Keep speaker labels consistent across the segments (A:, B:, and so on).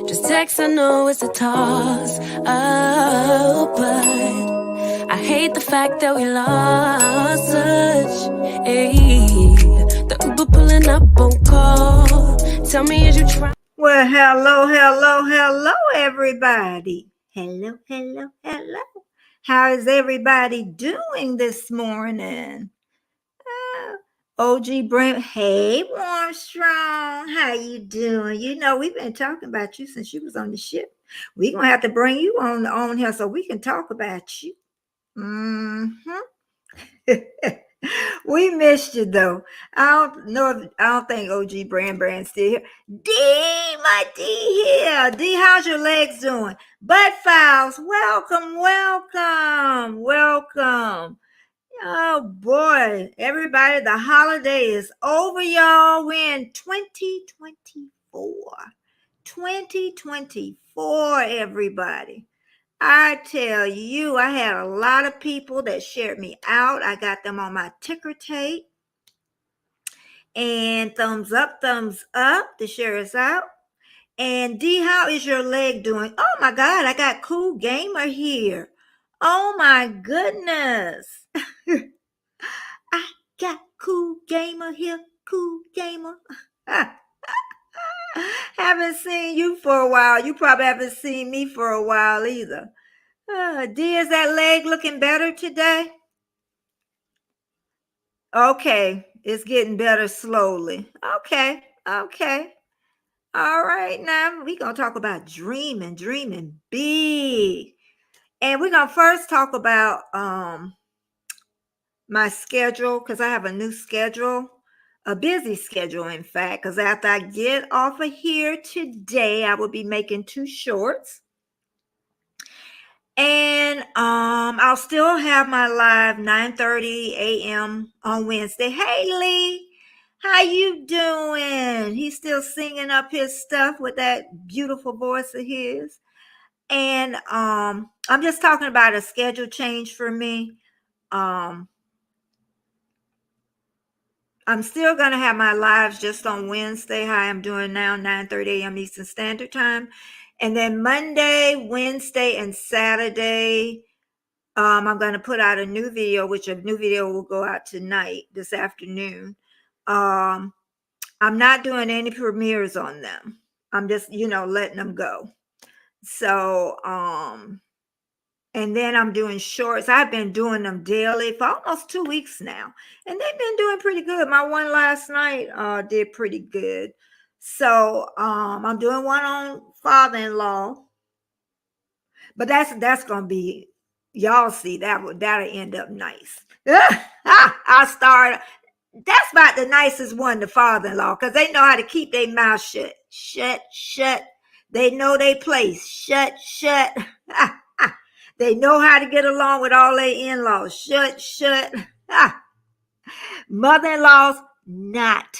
A: Just text, I know it's a toss. Oh, but I hate the fact that we lost touch. Ayy, the Uber pulling up on call. Tell me, is you trying?
B: Well, hello, everybody. Hello. How is everybody doing this morning? OG Brent, hey, Armstrong, how you doing? You know, we've been talking about you since you was on the ship. We're going to have to bring you on here so we can talk about you. We missed you though. I don't think OG Brand's still here. D, my D here. D, how's your legs doing? Butt Files, welcome. Oh boy, everybody, the holiday is over, y'all. We're in 2024. 2024, everybody. I tell you, I had a lot of people that shared me out. I got them on my ticker tape. And thumbs up to share us out. And D, how is your leg doing? Oh my God, I got Cool Gamer here. Oh my goodness. I got Cool Gamer here, Cool Gamer. Haven't seen you for a while. You probably haven't seen me for a while either. D, is that leg looking better today? Okay, it's getting better slowly. Okay. All right, now we're going to talk about dreaming big. And we're going to first talk about my schedule, because I have a new schedule, a busy schedule, in fact, because after I get off of here today, I will be making 2 shorts. And I'll still have my live 9:30 a.m. on Wednesday. Hey, Lee, how you doing? He's still singing up his stuff with that beautiful voice of his. And I'm just talking about a schedule change for me. I'm still going to have my lives just on Wednesday, how I'm doing now, 9:30 a.m. Eastern Standard Time. And then Monday, Wednesday, and Saturday, I'm going to put out a new video, which a new video will go out tonight, this afternoon. I'm not doing any premieres on them. I'm just, letting them go. So, and then I'm doing shorts. I've been doing them daily for almost 2 weeks now, and they've been doing pretty good. My one last night did pretty good. So I'm doing one on father-in-law, but that's gonna be, y'all see, that'll end up nice. I start. That's about the nicest one, the father-in-law, because they know how to keep their mouth shut. Shut. They know their place. Shut. They know how to get along with all their in-laws. Shut. Mother-in-laws, not.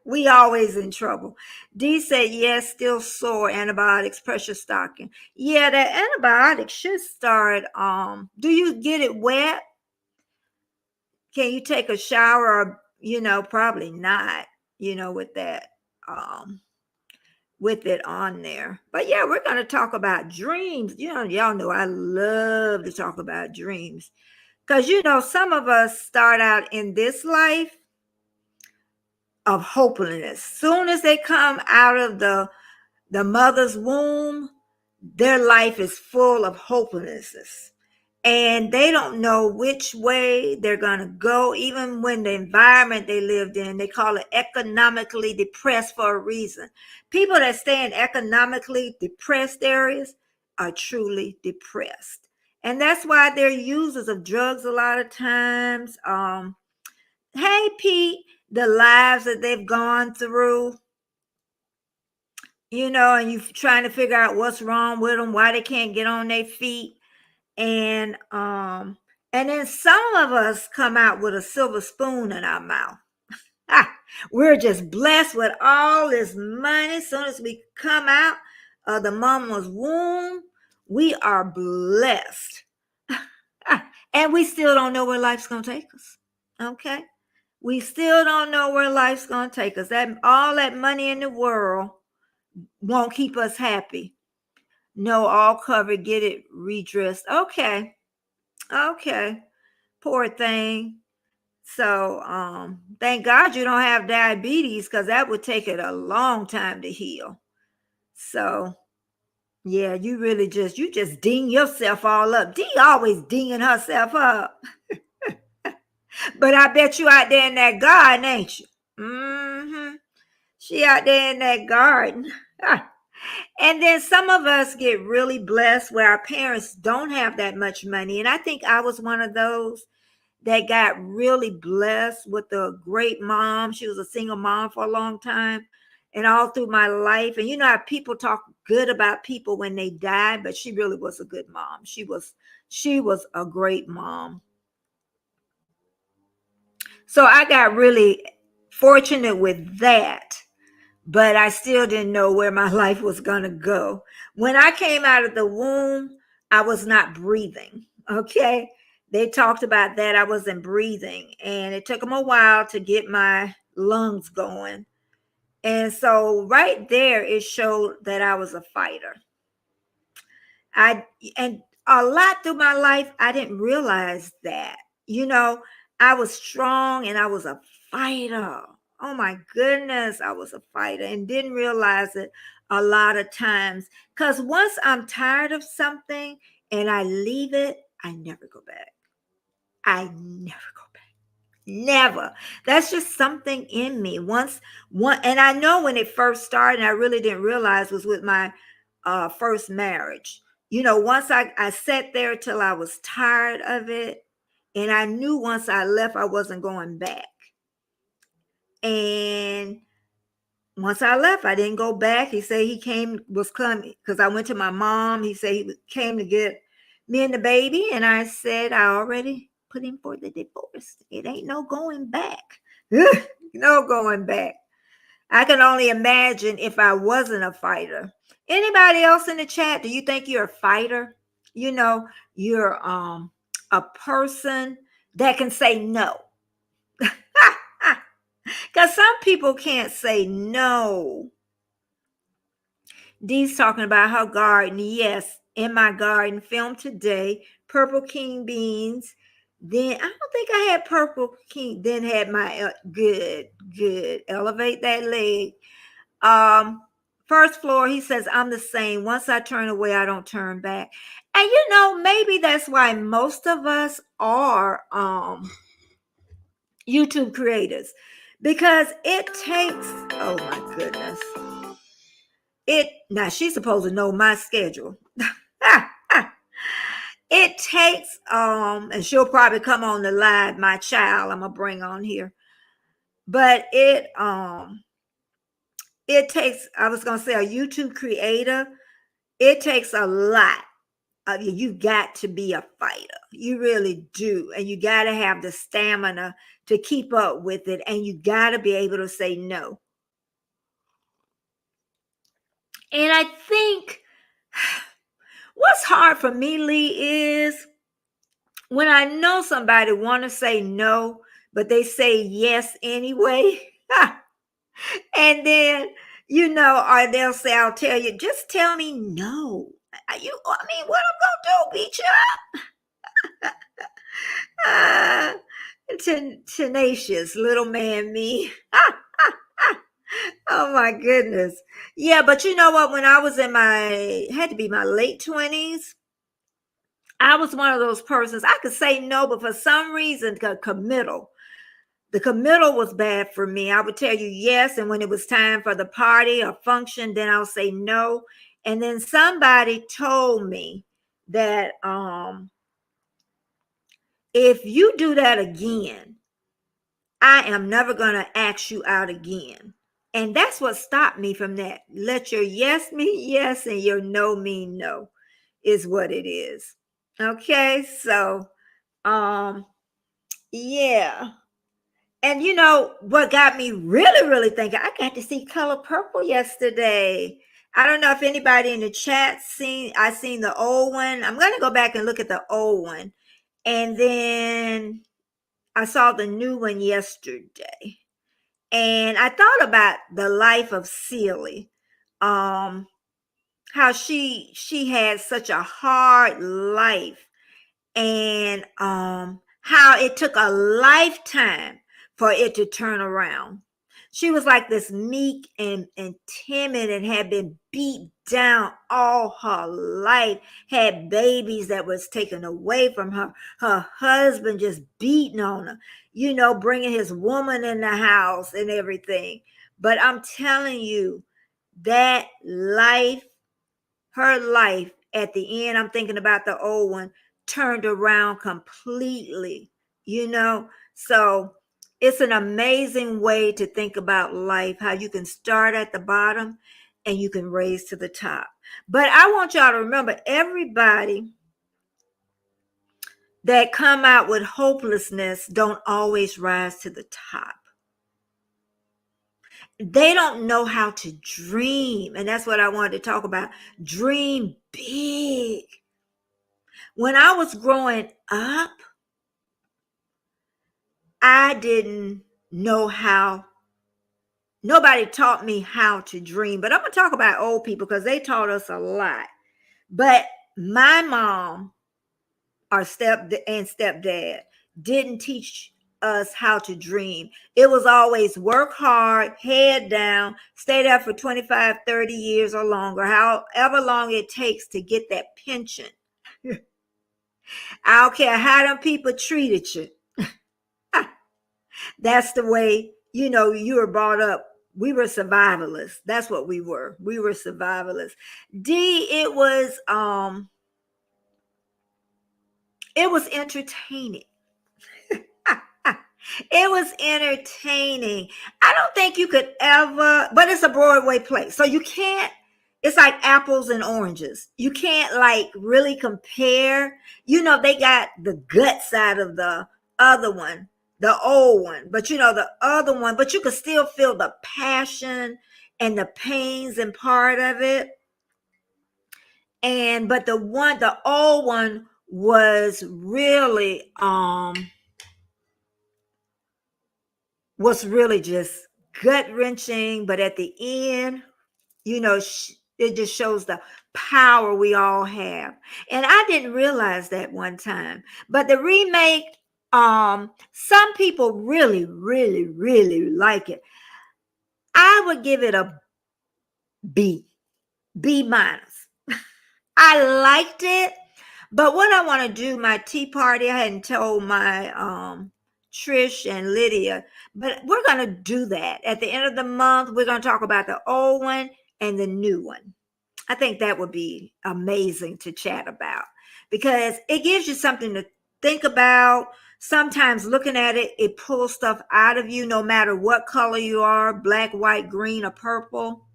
B: We always in trouble. D said, yes, still sore, antibiotics, pressure stocking. Yeah, that antibiotic should start. Do you get it wet? Can you take a shower? Or, probably not, with that, with it on there. But yeah, we're going to talk about dreams. Y'all know I love to talk about dreams, because, some of us start out in this life of hopelessness. Soon as they come out of the mother's womb, their life is full of hopelessness. And they don't know which way they're going to go. Even when the environment they lived in, they call it economically depressed for a reason. People that stay in economically depressed areas are truly depressed. And that's why they're users of drugs a lot of times. Hey, Pete, the lives that they've gone through, and you're trying to figure out what's wrong with them, why they can't get on their feet. And then some of us come out with a silver spoon in our mouth. We're just blessed with all this money. As soon as we come out of the mama's womb, we are blessed. And we still don't know where life's going to take us. Okay? We still don't know where life's going to take us. All that money in the world won't keep us happy. No, all covered, get it redressed. Okay. Okay. Poor thing. So thank God you don't have diabetes, because that would take it a long time to heal. So yeah, you just ding yourself all up. Dee always dinging herself up. But I bet you out there in that garden, ain't you? Mm-hmm. She out there in that garden. And then some of us get really blessed where our parents don't have that much money. And I think I was one of those that got really blessed with a great mom. She was a single mom for a long time and all through my life. And you know how people talk good about people when they die, but she really was a good mom. She was a great mom. So I got really fortunate with that, but I still didn't know where my life was going to go. When I came out of the womb, I was not breathing. Okay. They talked about that. I wasn't breathing, and it took them a while to get my lungs going. And so, right there, it showed that I was a fighter. I and a lot through my life, I didn't realize that. You know, I was strong and I was a fighter. Oh my goodness, I was a fighter and didn't realize it a lot of times. Because once I'm tired of something and I leave it, I never go back. I never go back. Never. That's just something in me. Once one, and I know when it first started, and I really didn't realize was with my first marriage. You know, once I sat there till I was tired of it, and I knew once I left, I wasn't going back. And once I left, I didn't go back. He said was coming because I went to my mom. He said he came to get me and the baby. And I said, I already put him for the divorce. It ain't no going back. No going back. I can only imagine if I wasn't a fighter. Anybody else in the chat, do you think you're a fighter? You know, you're a person that can say no. Because some people can't say no. Dee's talking about her garden. Yes, in my garden, filmed today. Purple king beans. Then I don't think I had purple king. Then had my good. Elevate that leg. First floor. He says I'm the same. Once I turn away, I don't turn back. And you know, maybe that's why most of us are YouTube creators, because it takes. Oh my goodness. It now she's supposed to know my schedule. It takes and she'll probably come on the live, my child I'm gonna bring on here. But it takes, I was gonna say, a YouTube creator, it takes a lot of you. You got to be a fighter. You really do. And you gotta have the stamina to keep up with it, and you gotta be able to say no. And I think what's hard for me, Lee, is when I know somebody want to say no, but they say yes anyway. And then, you know, or they'll say, I'll tell you, just tell me no. I mean, what I'm going to do, beat you up? Tenacious little man me. Oh my goodness. Yeah, but you know what? When I was had to be my late 20s, I was one of those persons. I could say no, but for some reason, the committal was bad for me. I would tell you yes, and when it was time for the party or function, then I'll say no. And then somebody told me that if you do that again, I am never going to ask you out again. And that's what stopped me from that. Let your yes mean yes and your no mean no is what it is. Okay, so yeah. And you know what got me really thinking? I got to see Color Purple yesterday. I don't know if anybody in the chat I seen the old one. I'm going to go back and look at the old one. And then I saw the new one yesterday. And I thought about the life of Celie. how she had such a hard life, and how it took a lifetime for it to turn around. She was like this meek and timid, and had been beat down all her life, had babies that was taken away from her, her husband just beating on her, bringing his woman in the house and everything. But I'm telling you, that life, her life at the end, I'm thinking about the old one, turned around completely, So it's an amazing way to think about life, how you can start at the bottom and you can raise to the top. But I want y'all to remember, everybody that come out with hopelessness don't always rise to the top. They don't know how to dream. And that's what I wanted to talk about. Dream big. When I was growing up, I didn't know how, nobody taught me how to dream. But I'm going to talk about old people because they taught us a lot. But my mom, our stepdad didn't teach us how to dream. It was always work hard, head down, stay there for 25, 30 years or longer, however long it takes to get that pension. I don't care how them people treated you. That's the way, you were brought up. We were survivalists. That's what we were. We were survivalists. It was entertaining. It was entertaining. I don't think you could ever, but it's a Broadway play. So you can't, it's like apples and oranges. You can't like really compare. They got the guts out of the other one, the old one, but the other one, but you could still feel the passion and the pains and part of it. But the old one was really, just gut wrenching. But at the end, it just shows the power we all have. And I didn't realize that one time. But the remake, some people really, really, really like it. I would give it a B minus. I liked it. But what I want to do, my tea party, I hadn't told my Trish and Lydia, but we're going to do that. At the end of the month, we're going to talk about the old one and the new one. I think that would be amazing to chat about, because it gives you something to think about. Sometimes looking at it, it pulls stuff out of you, no matter what color you are, black, white, green, or purple.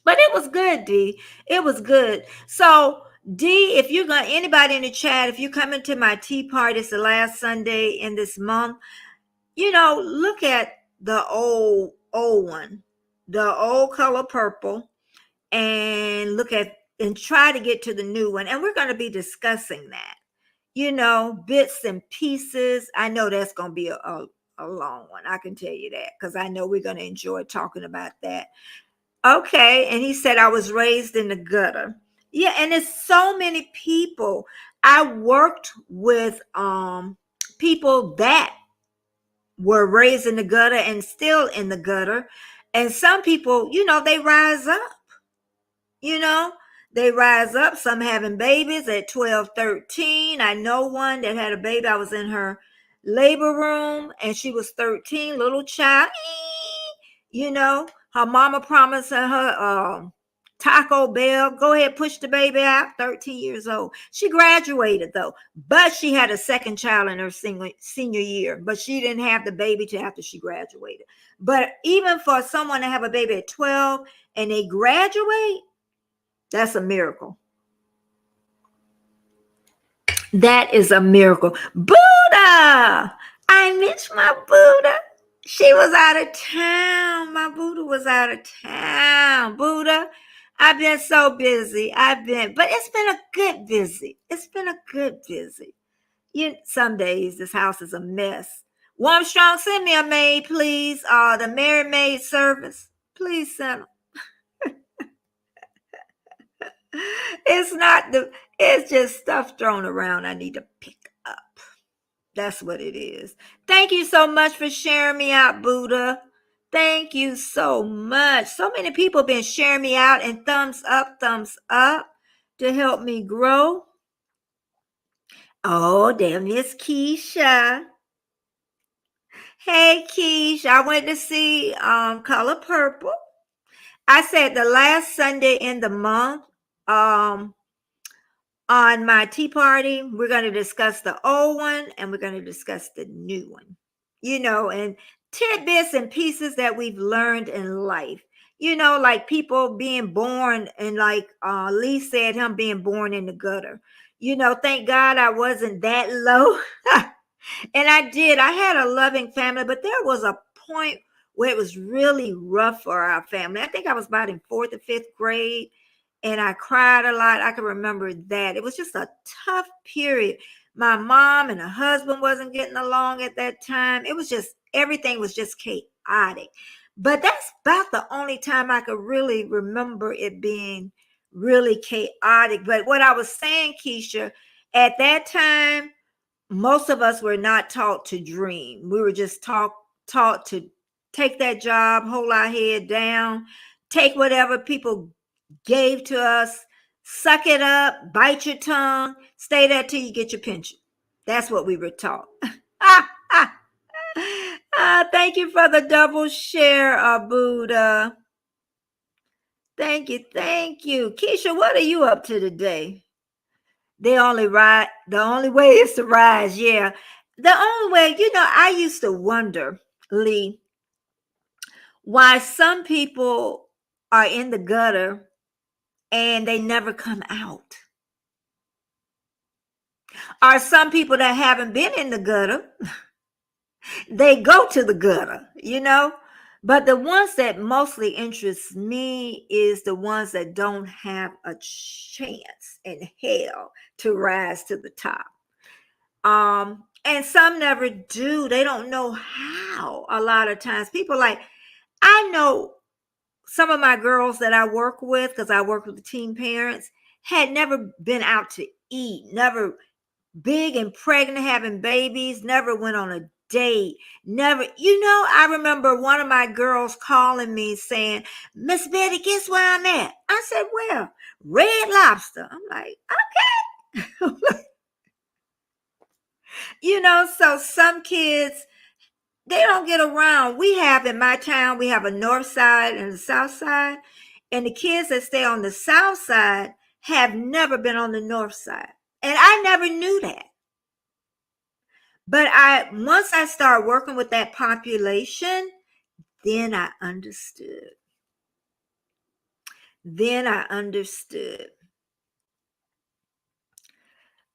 B: But it was good, D. It was good. So, D, if you're going, anybody in the chat, if you come into my tea party, it's the last Sunday in this month, look at the old one, the old color purple, and try to get to the new one. And we're going to be discussing that, bits and pieces. I know that's going to be a long one. I can tell you that, because I know we're going to enjoy talking about that. Okay. And he said, I was raised in the gutter. Yeah. And there's so many people. I worked with people that were raised in the gutter and still in the gutter. And some people, they rise up. They rise up. Some having babies at 12, 13. I know one that had a baby. I was in her labor room and she was 13, little child. Her mama promised her Taco Bell. Go ahead, push the baby out. 13 years old. She graduated though, but she had a second child in her senior year, but she didn't have the baby till after she graduated. But even for someone to have a baby at 12 and they graduate, that's a miracle. That is a miracle. Buddha! I miss my Buddha. She was out of town. My Buddha was out of town. Buddha, I've been so busy. But it's been a good busy. It's been a good busy. Some days this house is a mess. Warm Strong, send me a maid, please. The Mary Maid service. Please send them. It's not it's just stuff thrown around I need to pick up. That's what it is. Thank you so much for sharing me out, Buddha. Thank you so much. So many people have been sharing me out and thumbs up to help me grow. Oh, there, Miss Keisha. Hey, Keish. I went to see Color Purple. I said the last Sunday in the month, on my tea party, we're going to discuss the old one and we're going to discuss the new one, and tidbits and pieces that we've learned in life, like people being born, and like Lee said, him being born in the gutter. Thank God I wasn't that low. And I had a loving family, but there was a point where it was really rough for our family. I think I was about in fourth or fifth grade, and I cried a lot. I can remember that. It was just a tough period. My mom and her husband wasn't getting along at that time. It was just, everything was just chaotic. But that's about the only time I could really remember it being really chaotic. But what I was saying, Keisha, at that time, most of us were not taught to dream. We were just taught to take that job, hold our head down, take whatever people gave to us, suck it up, bite your tongue, stay there till you get your pension. That's what we were taught. Thank you for the double share, Buddha. Thank you, thank you. Keisha, what are you up to today? The only way is to rise, yeah. The only way, I used to wonder, Lee, why some people are in the gutter and they never come out. Are some people that haven't been in the gutter, they go to the gutter. But the ones that mostly interest me is the ones that don't have a chance in hell to rise to the top. And some never do. They don't know how. A lot of times people, like, I know some of my girls that I work with, because I work with the teen parents, had never been out to eat, never big and pregnant, having babies, never went on a date, never, I remember one of my girls calling me saying, Miss Betty, guess where I'm at? I said, where? Red Lobster. I'm like, okay. So some kids, they don't get around. We have, in my town, we have a north side and a south side. And the kids that stay on the south side have never been on the north side. And I never knew that. But once I started working with that population, then I understood.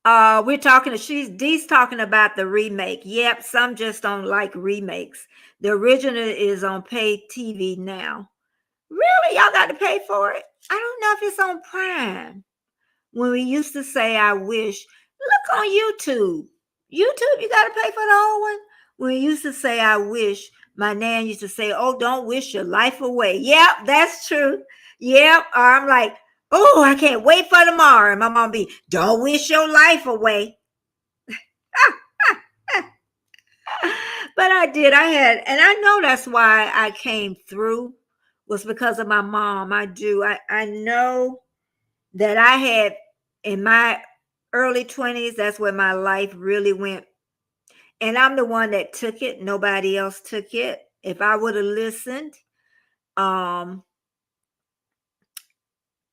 B: We're talking, Dee's talking about the remake. Yep, some just don't like remakes. The original is on paid TV now. Really? Y'all got to pay for it? I don't know if it's on Prime. When we used to say, I wish, look on YouTube. YouTube, you got to pay for the whole one. When we used to say, I wish, my nan used to say, oh, don't wish your life away. Yep, that's true. Yep. Or I'm like, oh, I can't wait for tomorrow. And my mom be, don't wish your life away. But I did. And I know that's why I came through, was because of my mom. I do. I know that I had, in my early 20s, that's where my life really went. And I'm the one that took it. Nobody else took it. If I would have listened, I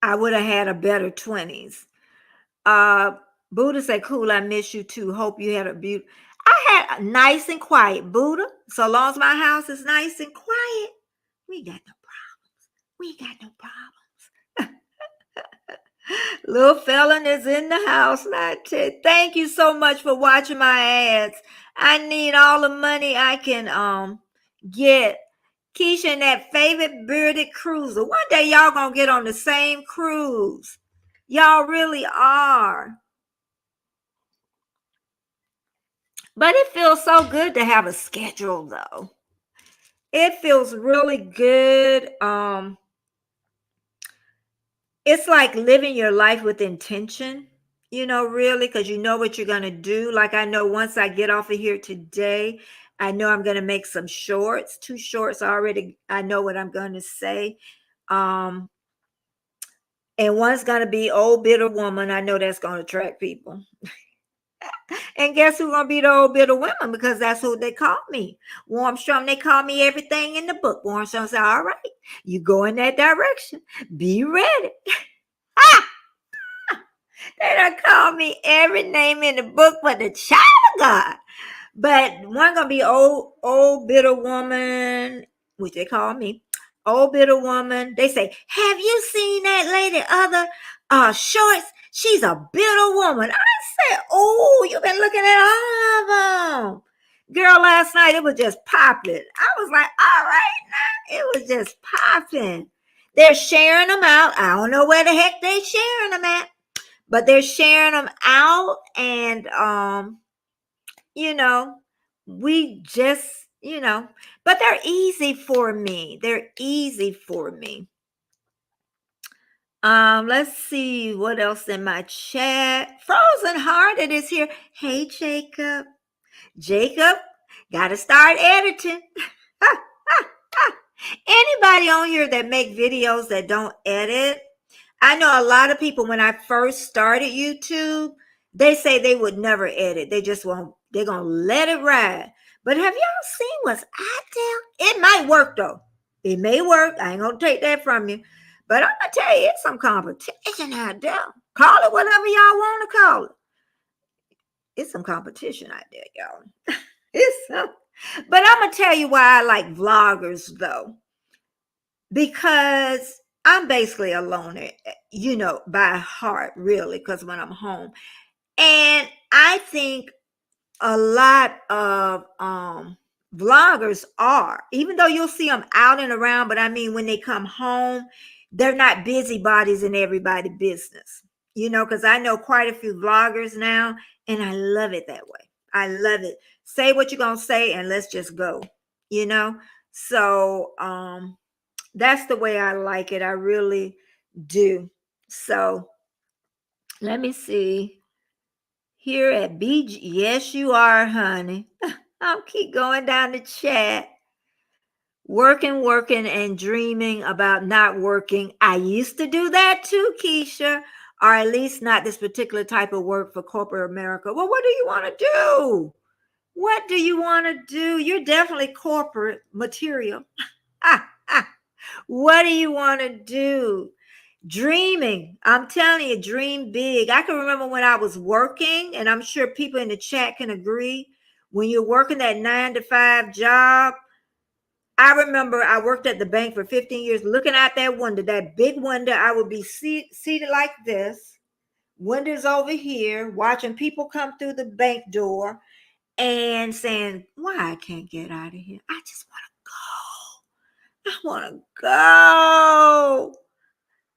B: would have had a better 20s. Buddha said, cool, I miss you too. Hope you had a beautiful. I had a nice and quiet, Buddha. So long as my house is nice and quiet, we got no problems. We got no problems. Little felon is in the house. Thank you so much for watching my ads. I need all the money I can get. Keisha and that favorite bearded cruiser. One day y'all gonna get on the same cruise. Y'all really are. But it feels so good to have a schedule, though. It feels really good. it's like living your life with intention, really, because you know what you're going to do. Like, I know once I get off of here today, I know I'm going to make some shorts, 2 shorts already. I know what I'm going to say. Um, and one's going to be old bitter woman. I know that's going to attract people. And guess who's going to be the old bitter woman? Because that's who they call me. Warmstrom, they call me everything in the book. Warmstrom said, all right, you go in that direction. Be ready. They done call me every name in the book but the child of God. But one gonna be old bitter woman, which they call me, old bitter woman. They say, have you seen that lady other shorts? She's a bitter woman. I said, oh, you've been looking at all of them. Girl, last night it was just popping. I was like, all right now. It was just popping. They're sharing them out. I don't know where the heck they sharing them at, but they're sharing them out. And you know, we just, but they're easy for me. They're easy for me. Let's see what else in my chat. Frozen Hearted is here. Hey, Jacob. Jacob, gotta start editing. Anybody on here that make videos that don't edit? I know a lot of people, when I first started YouTube, they say they would never edit. They just won't, they're going to let it ride. But have y'all seen what's out there? It might work though. It may work. I ain't going to take that from you. But I'm going to tell you, it's some competition out there. Call it whatever y'all want to call it. It's some competition out there, y'all. It's some. But I'm going to tell you why I like vloggers though. Because I'm basically a loner, by heart, really, because when I'm home. And I think a lot of vloggers are, even though you'll see them out and around, but I mean, when they come home, they're not busybodies in everybody's business, because I know quite a few vloggers now, and I love it that way. I love it. Say what you're going to say, and let's just go, So, that's the way I like it. I really do. So let me see. Here at BG. Yes, you are, honey. I'll keep going down the chat. Working, and dreaming about not working. I used to do that too, Keisha. Or at least not this particular type of work for corporate America. Well, what do you want to do? What do you want to do? You're definitely corporate material. What do you want to do? Dreaming. I'm telling you, dream big. I can remember when I was working, and I'm sure people in the chat can agree. When you're working that 9-to-5 job, I remember I worked at the bank for 15 years, looking out that window, that big window. I would be seated like this, windows over here, watching people come through the bank door and saying, why I can't get out of here? I just want to go. I want to go.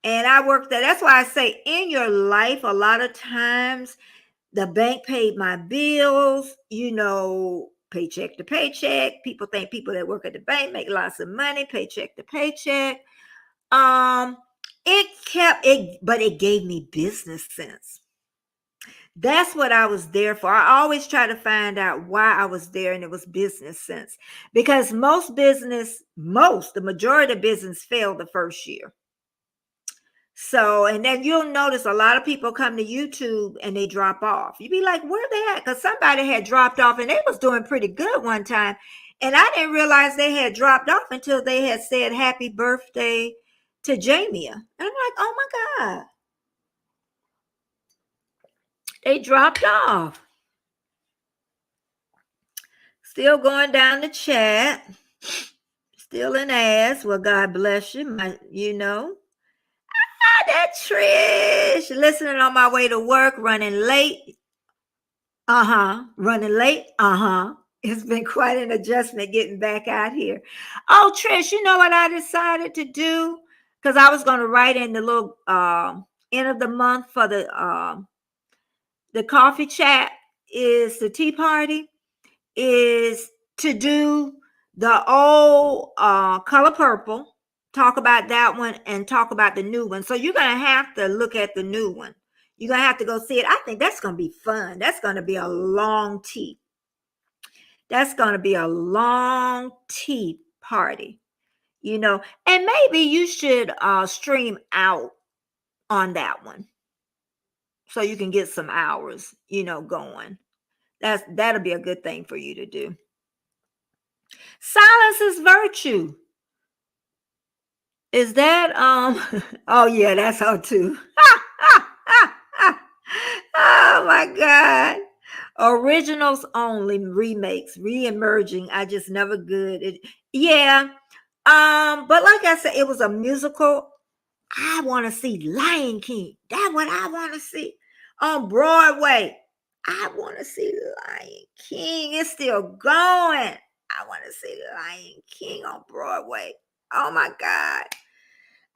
B: And I worked there. That's why I say in your life, a lot of times the bank paid my bills, paycheck to paycheck. People think people that work at the bank make lots of money, paycheck to paycheck. It kept it, but it gave me business sense. That's what I was there for. I always try to find out why I was there, and it was business sense. Because the majority of business failed the first year. So, and then you'll notice a lot of people come to YouTube and they drop off. You'd be like, where they at? Because somebody had dropped off and they was doing pretty good one time. And I didn't realize they had dropped off until they had said happy birthday to Jamia. And I'm like, oh my God. They dropped off. Still going down the chat. Still an ass. Well, God bless you. That Trish. Listening on my way to work, running late. Running late. It's been quite an adjustment getting back out here. Oh, Trish, you know what I decided to do? Because I was going to write in the little end of the month for the coffee chat, is the tea party, is to do the old color purple. talk about that one and talk about the new one. So you're going to have to look at the new one. You're going to have to go see it. I think that's going to be fun. That's going to be a long tea. That's going to be a long tea party, you know. And maybe you should stream out on that one so you can get some hours, you know, going. That'll be a good thing for you to do. Silence is virtue. Is that oh yeah, that's her too. Oh my God. Originals only, remakes, re-emerging. I just never good. Yeah. But like I said, it was a musical. I want to see Lion King. That's what I want to see on Broadway. I want to see Lion King. It's still going. I want to see Lion King on Broadway. Oh my God.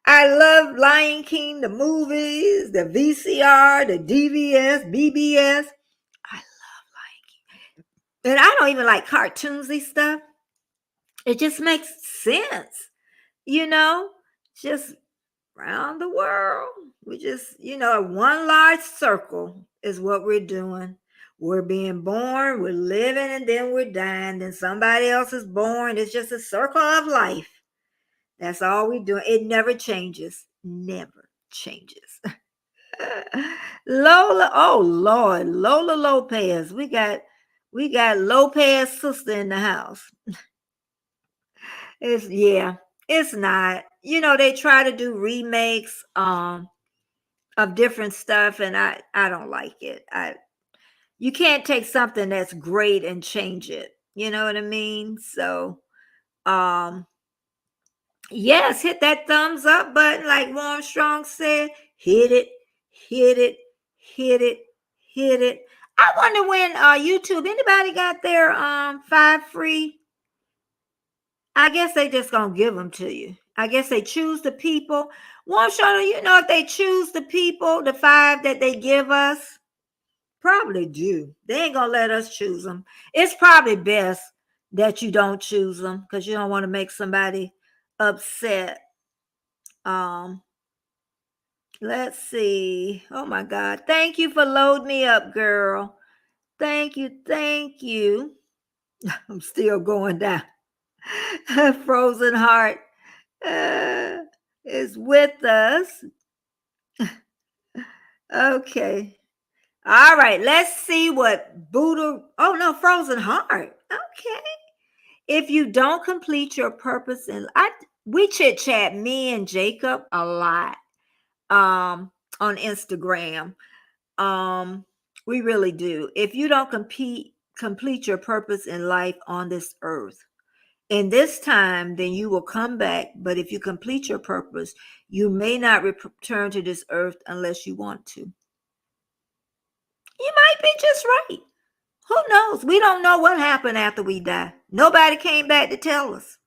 B: I love Lion King, the movies, the VCR, the DVS, BBS. I love Lion King. And I don't even like cartoonsy stuff. It just makes sense, you know, just around the world. We just, you know, one large circle is what we're doing. We're being born, we're living, and then we're dying. Then somebody else is born. It's just a circle of life. That's all we do. It never changes. Never changes. Lola, oh Lord, Lola Lopez. We got Lopez sister in the house. It's not. You know, they try to do remakes of different stuff, and I don't like it. You can't take something that's great and change it. You know what I mean? So um yes, hit that thumbs up button, like Armstrong said. Hit it, hit it, hit it, hit it. I wonder when YouTube, anybody got their 5 free? I guess they just gonna give them to you. I guess they choose the people. Armstrong, you know if they choose the people, the 5 that they give us? Probably do. They ain't gonna let us choose them. It's probably best that you don't choose them because you don't want to make somebody upset. Um, let's see. Oh my God. Thank you for loading me up, girl. Thank you. Thank you. I'm still going down. Frozen Heart uh, is with us. Okay. All right. Let's see what Buddha. Oh no, Frozen Heart. Okay. If you don't complete your purpose in we chit chat, me and Jacob, a lot on Instagram. We really do. If you don't complete your purpose in life on this earth in this time, then you will come back. But if you complete your purpose, you may not return to this earth unless you want to. You might be just right. Who knows? We don't know what happened after we die. Nobody came back to tell us.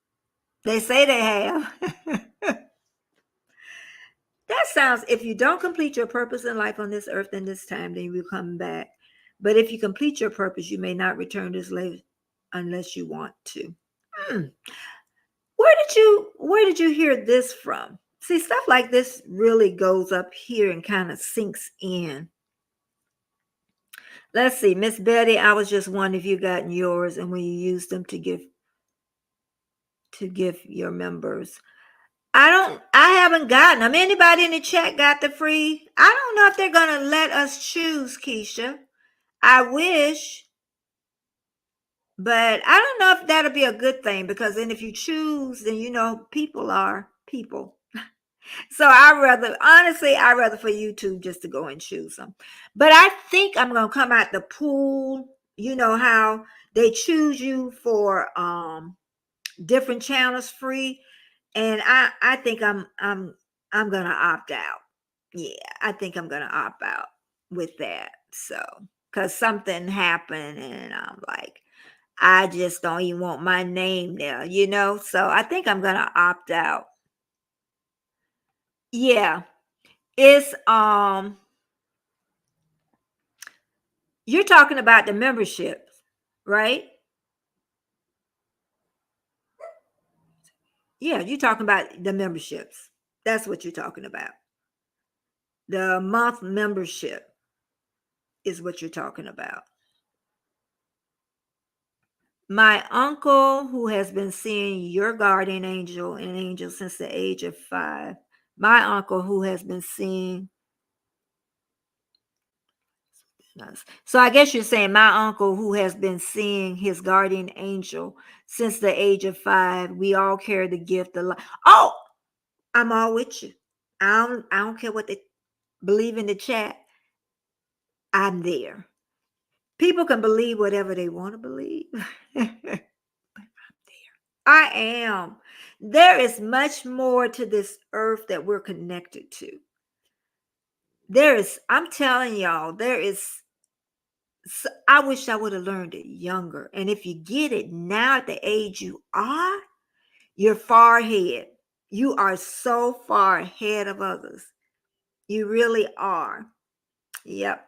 B: They say they have. That sounds, if you don't complete your purpose in life on this earth in this time, then you will come back. But if you complete your purpose, you may not return to this life unless you want to. Where did you hear this from? See, stuff like this really goes up here and kind of sinks in. Let's see, Miss Betty, I was just wondering if you got yours and when you used them to give your members. I haven't gotten them. Anybody in the chat got the free? I don't know if they're gonna let us choose, Keisha. I wish, but I don't know if that'll be a good thing because then if you choose, then you know people are people. So I'd rather for YouTube just to go and choose them. But I think I'm gonna come out the pool. You know how they choose you for different channels free, and I think I'm gonna opt out. Yeah, I think I'm gonna opt out with that. So because something happened, and I'm like, I just don't even want my name there, you know. So I think I'm gonna opt out. Yeah, it's you're talking about the memberships, right? Yeah, you're talking about the memberships. That's what you're talking about. The month membership is what you're talking about. My uncle, who has been seeing your guardian angel and angel since the age of 5. My uncle, who has been seeing us. So I guess you're saying my uncle, who has been seeing his guardian angel since the age of 5. We all carry the gift of life. Oh, I'm all with you. I don't care what they believe in the chat. I'm there. People can believe whatever they want to believe. I am. There is much more to this earth that we're connected to. I'm telling y'all, I wish I would have learned it younger. And if you get it now at the age you are, you're far ahead. You are so far ahead of others. You really are. Yep.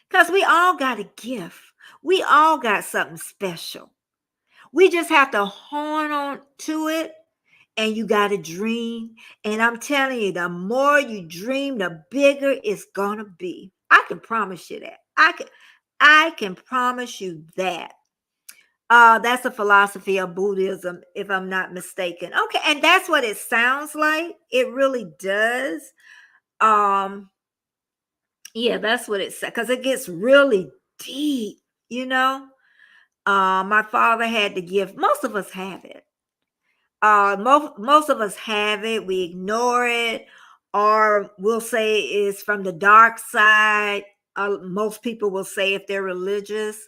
B: Because we all got a gift. We all got something special. We just have to hone on to it, and you got to dream. And I'm telling you, the more you dream, the bigger it's going to be. I can promise you that. I can promise you that. That's a philosophy of Buddhism, if I'm not mistaken. Okay, and that's what it sounds like. It really does. Um, yeah, that's what it said, because it gets really deep, you know. My father had to give, most of us have it. Most of us have it. We ignore it, or we'll say it's from the dark side. Most people will say if they're religious.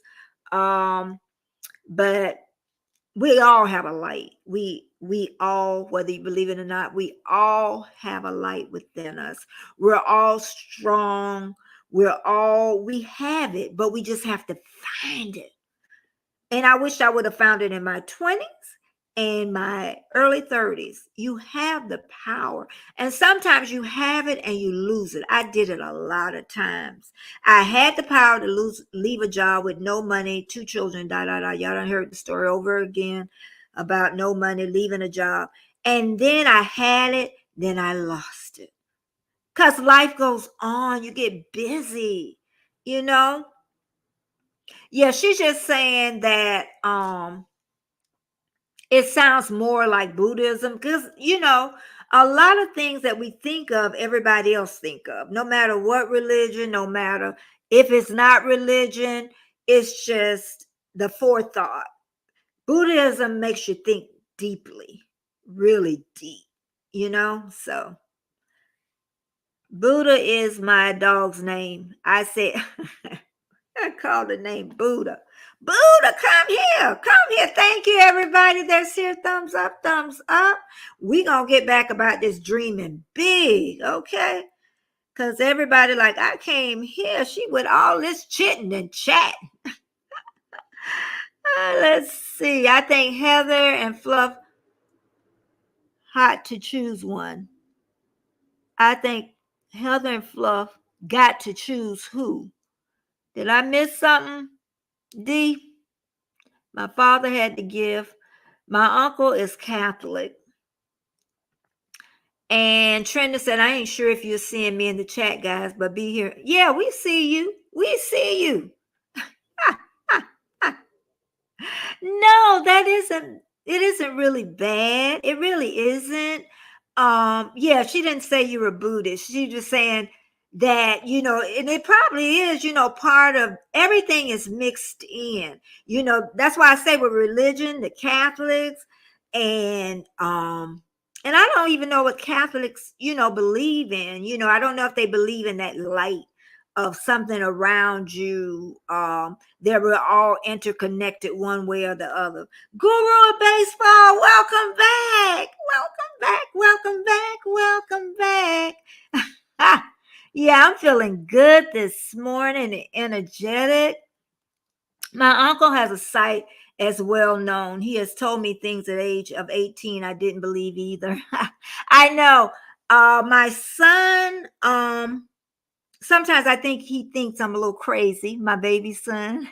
B: But we all have a light. We all, whether you believe it or not, we all have a light within us. We're all strong. We have it, but we just have to find it. And I wish I would have found it in my 20s and my early 30s. You have the power. And sometimes you have it and you lose it. I did it a lot of times. I had the power to leave a job with no money, 2 children, da da da. Y'all done heard the story over again about no money, leaving a job. And then I had it, then I lost it. Because life goes on. You get busy, you know? Yeah, she's just saying that it sounds more like Buddhism, because a lot of things that we think of, everybody else think of, no matter what religion, no matter if it's not religion, it's just the forethought. Buddhism makes you think deeply, really deep, so Buddha is my dog's name. I said I called the name Buddha. Buddha, come here. Come here. Thank you, everybody that's here. Thumbs up, thumbs up. We gonna get back about this dreaming big, okay? Because everybody like, I came here. She with all this chitting and chatting. Let's see. I think Heather and Fluff hot to choose one. I think Heather and Fluff got to choose who. Did I miss something? D? My father had to give. My uncle is Catholic. And Trenda said, I ain't sure if you're seeing me in the chat, guys, but be here. Yeah, we see you. We see you. No, it isn't really bad. It really isn't. Yeah, she didn't say you were Buddhist. She just saying that, and it probably is, part of everything is mixed in. That's why I say with religion, the Catholics, and I don't even know what Catholics, believe in. I don't know if they believe in that light of something around you. They were all interconnected one way or the other. Guru of Baseball, welcome back. Welcome back. Welcome back. Welcome back. Yeah, I'm feeling good this morning and energetic. My uncle has a site as well known. He has told me things at age of 18 I didn't believe either. I know. My son, sometimes I think he thinks I'm a little crazy, my baby son.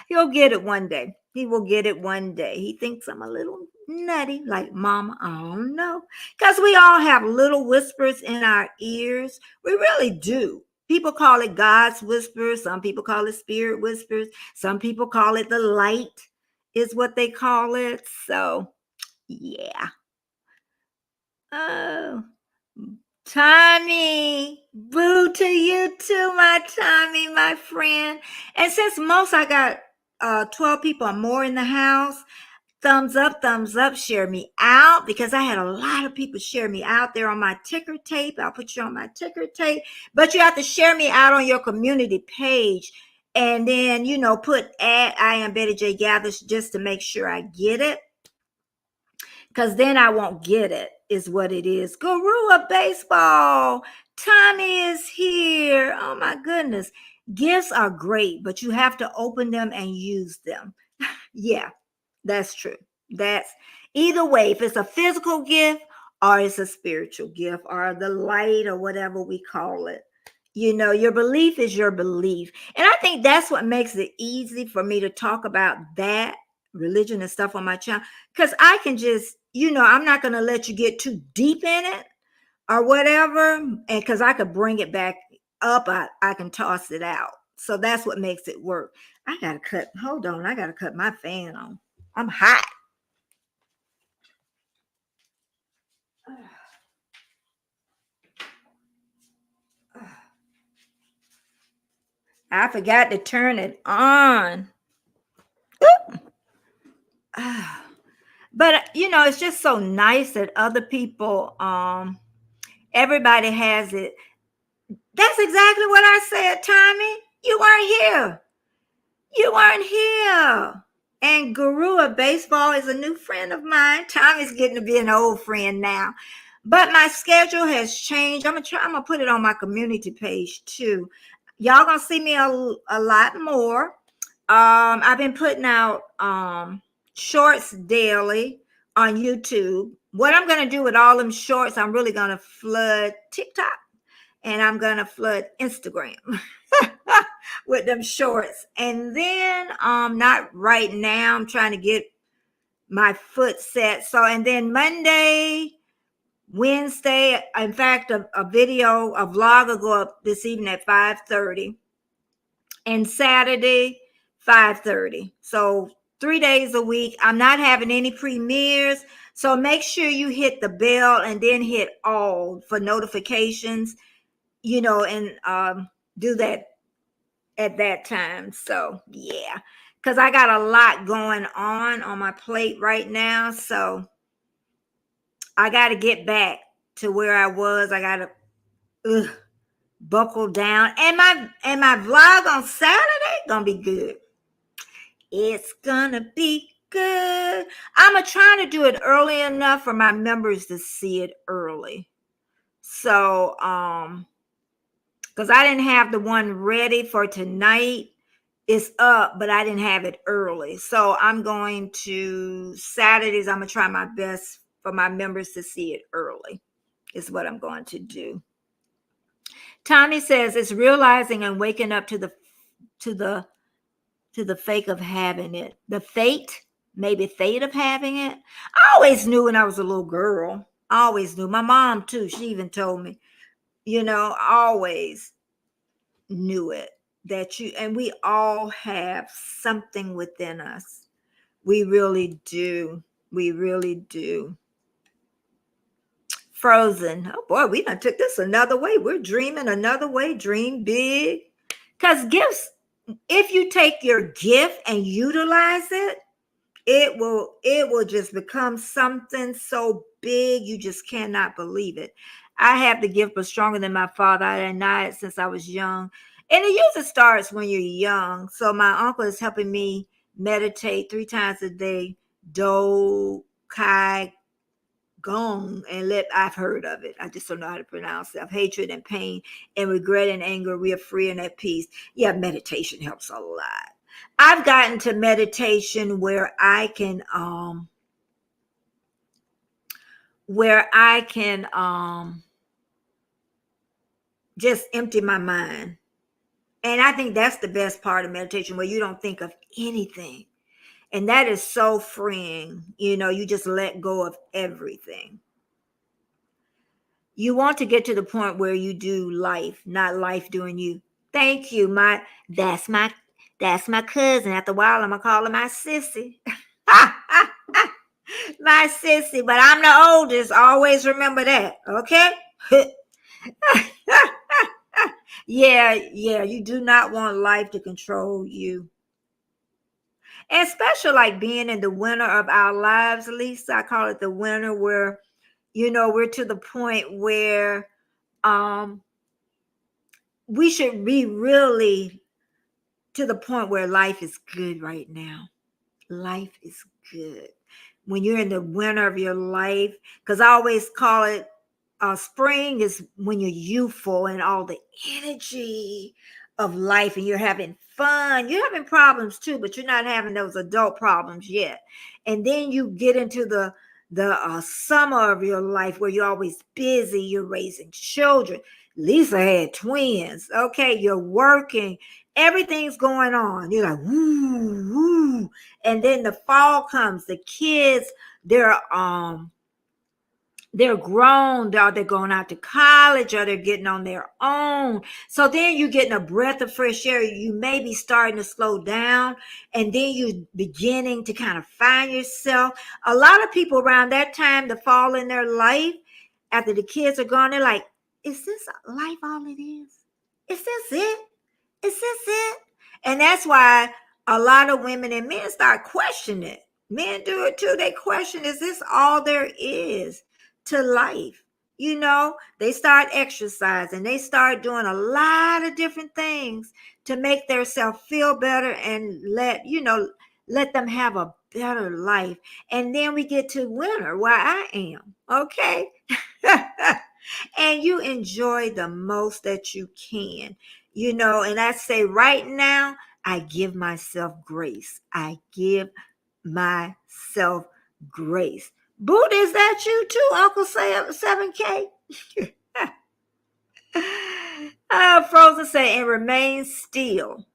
B: He'll get it one day. He will get it one day. He thinks I'm a little nutty like mama? I don't know. Because we all have little whispers in our ears. We really do. People call it God's whispers. Some people call it spirit whispers. Some people call it the light, is what they call it. So, yeah. Oh, Tommy, boo to you too, my Tommy, my friend. And since most I got 12 people or more in the house, thumbs up, share me out, because I had a lot of people share me out there on my ticker tape. I'll put you on my ticker tape, but you have to share me out on your community page, and then, put at I am Betty J Gathers, just to make sure I get it, because then I won't get it, is what it is. Guru of Baseball, Tommy is here. Oh my goodness. Gifts are great, but you have to open them and use them. Yeah, that's true. That's either way, if it's a physical gift or it's a spiritual gift or the light or whatever we call it. Your belief is your belief. And I think that's what makes it easy for me to talk about that religion and stuff on my channel, because I can just, I'm not going to let you get too deep in it or whatever. And because I could bring it back up, I can toss it out. So that's what makes it work. I got to cut my fan on. I'm hot. I forgot to turn it on. But it's just so nice that other people, everybody has it. That's exactly what I said, Tommy. You weren't here. You weren't here. And Guru of Baseball is a new friend of mine. Tommy's getting to be an old friend now. But my schedule has changed. I'm gonna put it on my community page too. Y'all gonna see me a lot more. I've been putting out shorts daily on YouTube. What I'm gonna do with all them shorts, I'm really gonna flood TikTok, and I'm gonna flood Instagram with them shorts. And then not right now, I'm trying to get my foot set. So, and then Monday, Wednesday, in fact, a vlog will go up this evening at 5:30, and Saturday 5:30. So 3 days a week. I'm not having any premieres, so make sure you hit the bell and then hit all for notifications, and do that at that time. So yeah, because I got a lot going on my plate right now, so I got to get back to where I was. I got to buckle down, and my vlog on Saturday gonna be good. It's gonna be good. I'm trying to do it early enough for my members to see it early. So because I didn't have the one ready for tonight. It's up, but I didn't have it early. So I'm going to Saturdays. I'm gonna try my best for my members to see it early. Is what I'm going to do. Tommy says it's realizing and waking up to the fake of having it. The fate, maybe fate of having it. I always knew when I was a little girl. I always knew. My mom too. She even told me, always knew it, and we all have something within us. We really do. We really do. Frozen. Oh boy, we done took this another way. We're dreaming another way. Dream big. Because gifts, if you take your gift and utilize it, it will just become something so big you just cannot believe it. I have the gift, but stronger than my father. I denied it since I was young. And it usually starts when you're young. So my uncle is helping me meditate 3 times a day. Do, Kai, Gong, and I've heard of it. I just don't know how to pronounce it. Of hatred and pain and regret and anger, we are free and at peace. Yeah, meditation helps a lot. I've gotten to meditation where I can just empty my mind. And I think that's the best part of meditation, where you don't think of anything. And that is so freeing. You just let go of everything. You want to get to the point where you do life, not life doing you. Thank you. That's my cousin. After a while, I'm gonna call her my sissy. My sissy, but I'm the oldest. Always remember that, okay? Yeah, you do not want life to control you. And especially like being in the winter of our lives, Lisa, I call it the winter where, we're to the point where we should be really to the point where life is good right now. Life is good. When you're in the winter of your life, because I always call it spring is when you're youthful and all the energy of life and you're having fun. You're having problems too, but you're not having those adult problems yet. And then you get into the summer of your life where you're always busy. You're raising children. Lisa had twins. Okay, you're working. Everything's going on. You're like woo woo. And then the fall comes. The kids, they're grown, or they're going out to college, or they're getting on their own. So then you're getting a breath of fresh air. You may be starting to slow down, and then you're beginning to kind of find yourself. A lot of people around that time, the fall in their life, after the kids are gone, they're like, is this life all it is? Is this it? Is this it? And that's why a lot of women and men start questioning it. Men do it too. They question, is this all there is to life? They start exercising. They start doing a lot of different things to make themselves feel better and let them have a better life. And then we get to winter where I am. Okay. And you enjoy the most that you can, and I say right now, I give myself grace. I give myself grace. Boot, is that you too, Uncle 7K? Frozen say, and remain still.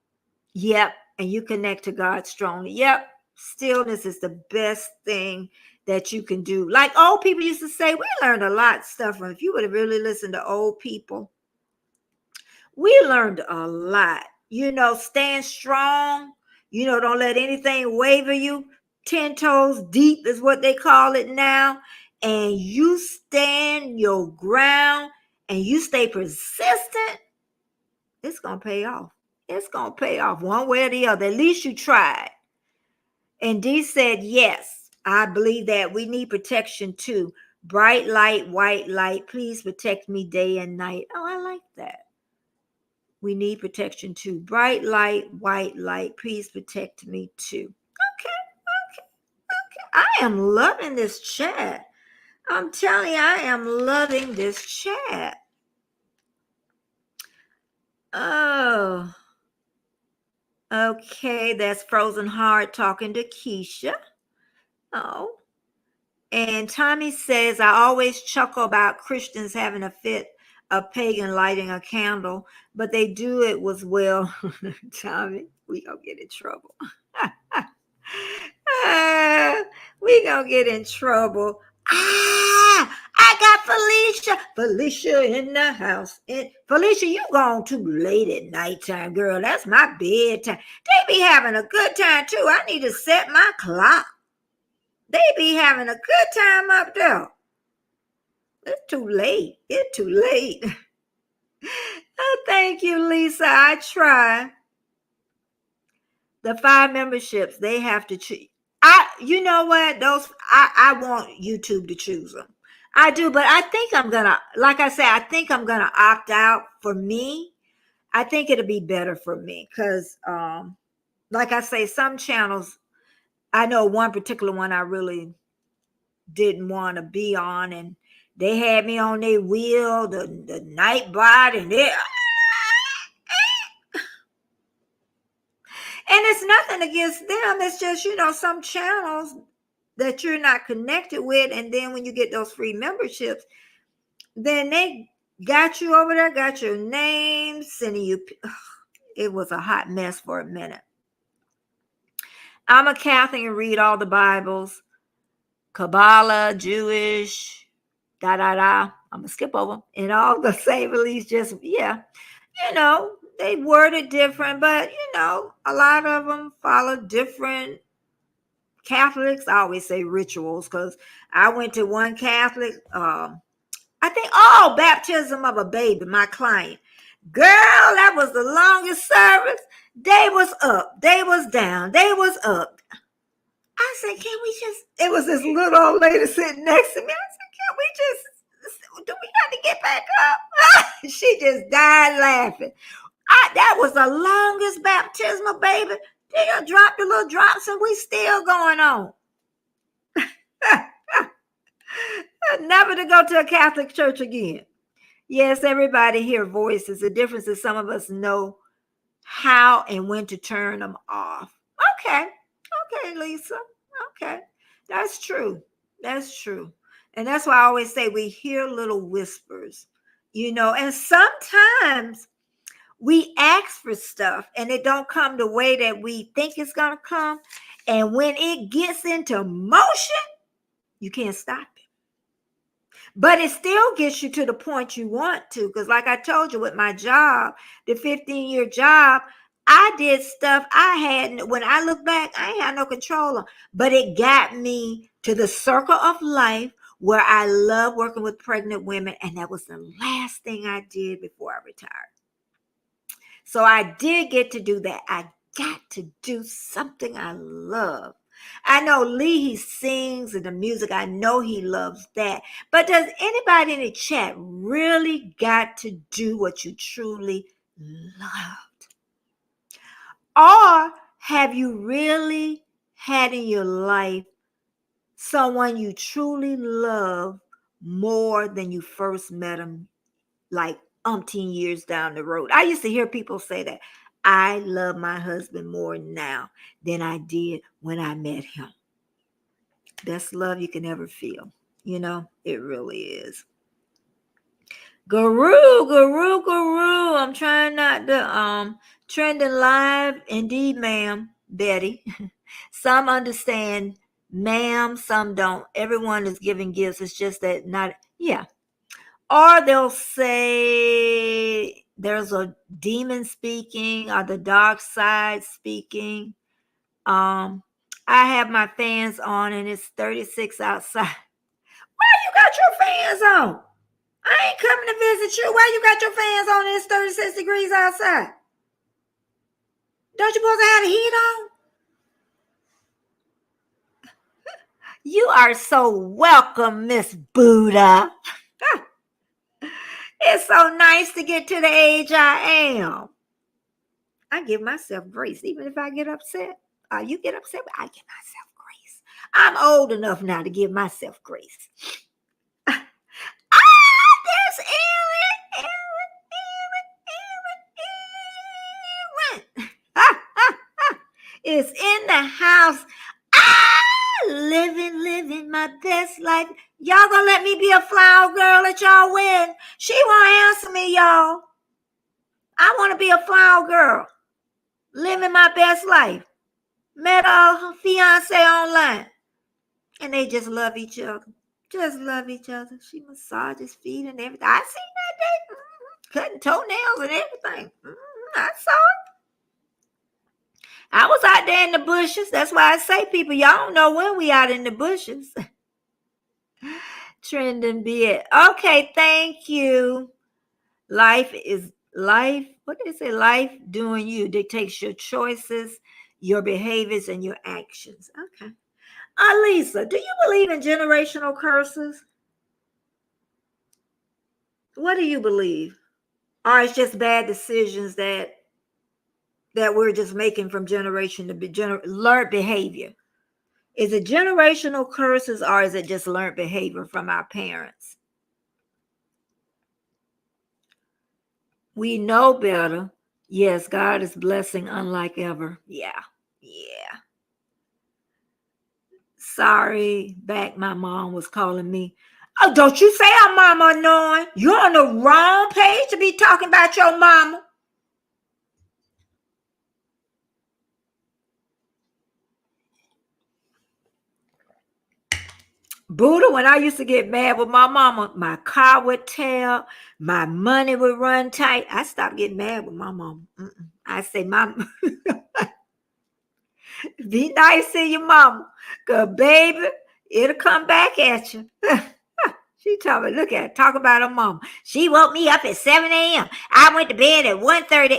B: Yep. And you connect to God strongly. Yep. Stillness is the best thing that you can do. Like old people used to say, we learned a lot of stuff from. If you would have really listened to old people, we learned a lot. Stand strong. Don't let anything waver you. 10 toes deep is what they call it now. And you stand your ground and you stay persistent. It's going to pay off. It's going to pay off one way or the other. At least you tried. And Dee said, yes, I believe that we need protection too. Bright light, white light, please protect me day and night. Oh, I like that. We need protection too. Bright light, white light, please protect me too. Okay. I am loving this chat. I'm telling you, I am loving this chat. Oh, okay. That's Frozen Heart talking to Keisha. Oh. And Tommy says, I always chuckle about Christians having a fit of pagan lighting a candle, but they do it with will. Tommy, we gonna get in trouble. We gonna get in trouble. I got Felicia in the house. And Felicia, you gone too late at nighttime, girl. That's my bedtime. They be having a good time too. I need to set my clock. They be having a good time up there. It's too late. It's too late. Oh, thank you, Lisa. I try. The 5 memberships, they have to choose. You know what? I want YouTube to choose them. I do, but I think I'm gonna, like I said, I think I'm gonna opt out. For me, I think it'll be better for me because, like I say, some channels, I know one particular one I really didn't want to be on, and they had me on their wheel, the Nightbot, and it's nothing against them. It's just, some channels that you're not connected with, and then when you get those free memberships, then they got you over there, got your name, sending you. It was a hot mess for a minute. I'm a Catholic and read all the Bibles. Kabbalah, Jewish, da da da. I'm gonna skip over. And all the Savories, just they worded different, but a lot of them follow different Catholics. I always say rituals because I went to one Catholic. I think baptism of a baby. My client, girl, that was the longest service. They was up, they was down, they was up. I said, can we just, it was this little old lady sitting next to me. I said, can we just, do we have to get back up? She just died laughing. That was the longest baptismal, baby. They dropped the little drops and we still going on. Never to go to a Catholic church again. Yes, everybody hear voices. The difference is some of us know how and when to turn them off. Okay, Lisa. Okay, that's true. That's true. And that's why I always say we hear little whispers, and sometimes we ask for stuff and it don't come the way that we think it's going to come. And when it gets into motion, you can't stop it. But it still gets you to the point you want to. Because like I told you with my job, the 15-year job, I did stuff I had, when I look back, I ain't had no control of. But it got me to the circle of life where I love working with pregnant women. And that was the last thing I did before I retired. So I did get to do that. I got to do something I love. I know Lee, he sings and the music. I know he loves that. But does anybody in the chat really got to do what you truly loved? Or have you really had in your life someone you truly love more than you first met them, like umpteen years down the road? I used to hear people say that. I love my husband more now than I did when I met him. Best love you can ever feel. It really is. Guru. I'm trying not to trending live. Indeed, ma'am, Betty. Some understand, ma'am, some don't. Everyone is giving gifts. It's just that not, yeah. Or they'll say there's a demon speaking or the dark side speaking. I have my fans on and it's 36 outside. Why you got your fans on? I ain't coming to visit you. Why you got your fans on and it's 36 degrees outside? Don't you supposed to have the heat on? You are so welcome, Miss Buddha. It's so nice to get to the age I am. I give myself grace, even if I get upset. You get upset, but I give myself grace. I'm old enough now to give myself grace. There's Aaron. It's in the house. Living my best life. Y'all gonna let me be a flower girl at y'all wedding? She won't answer me, y'all. I want to be a flower girl. Living my best life. Met her fiance online. And they just love each other. Just love each other. She massages feet and everything. I seen that day. Cutting toenails and everything. I saw it. I was out there in the bushes. That's why I say, people, y'all don't know when we out in the bushes. Trending be it. Okay, thank you. Life is life. What did they say? Life doing you dictates your choices, your behaviors, and your actions. Okay. Lisa, do you believe in generational curses? What do you believe? Or it's just bad decisions that we're just making from generation to learned behavior? Is it generational curses or is it just learned behavior from our parents? We know better. Yes, God is blessing unlike ever. Yeah. Sorry, back my mom was calling me. Oh, don't you say our mama annoying. You're on the wrong page to be talking about your mama. Buddha, when I used to get mad with my mama, my car would tell, my money would run tight. I stopped getting mad with my mama. I say, Mom, be nice to your mama, because, baby, it'll come back at you. She told me, look at her, talk about her mama. She woke me up at 7 a.m. I went to bed at 1:30,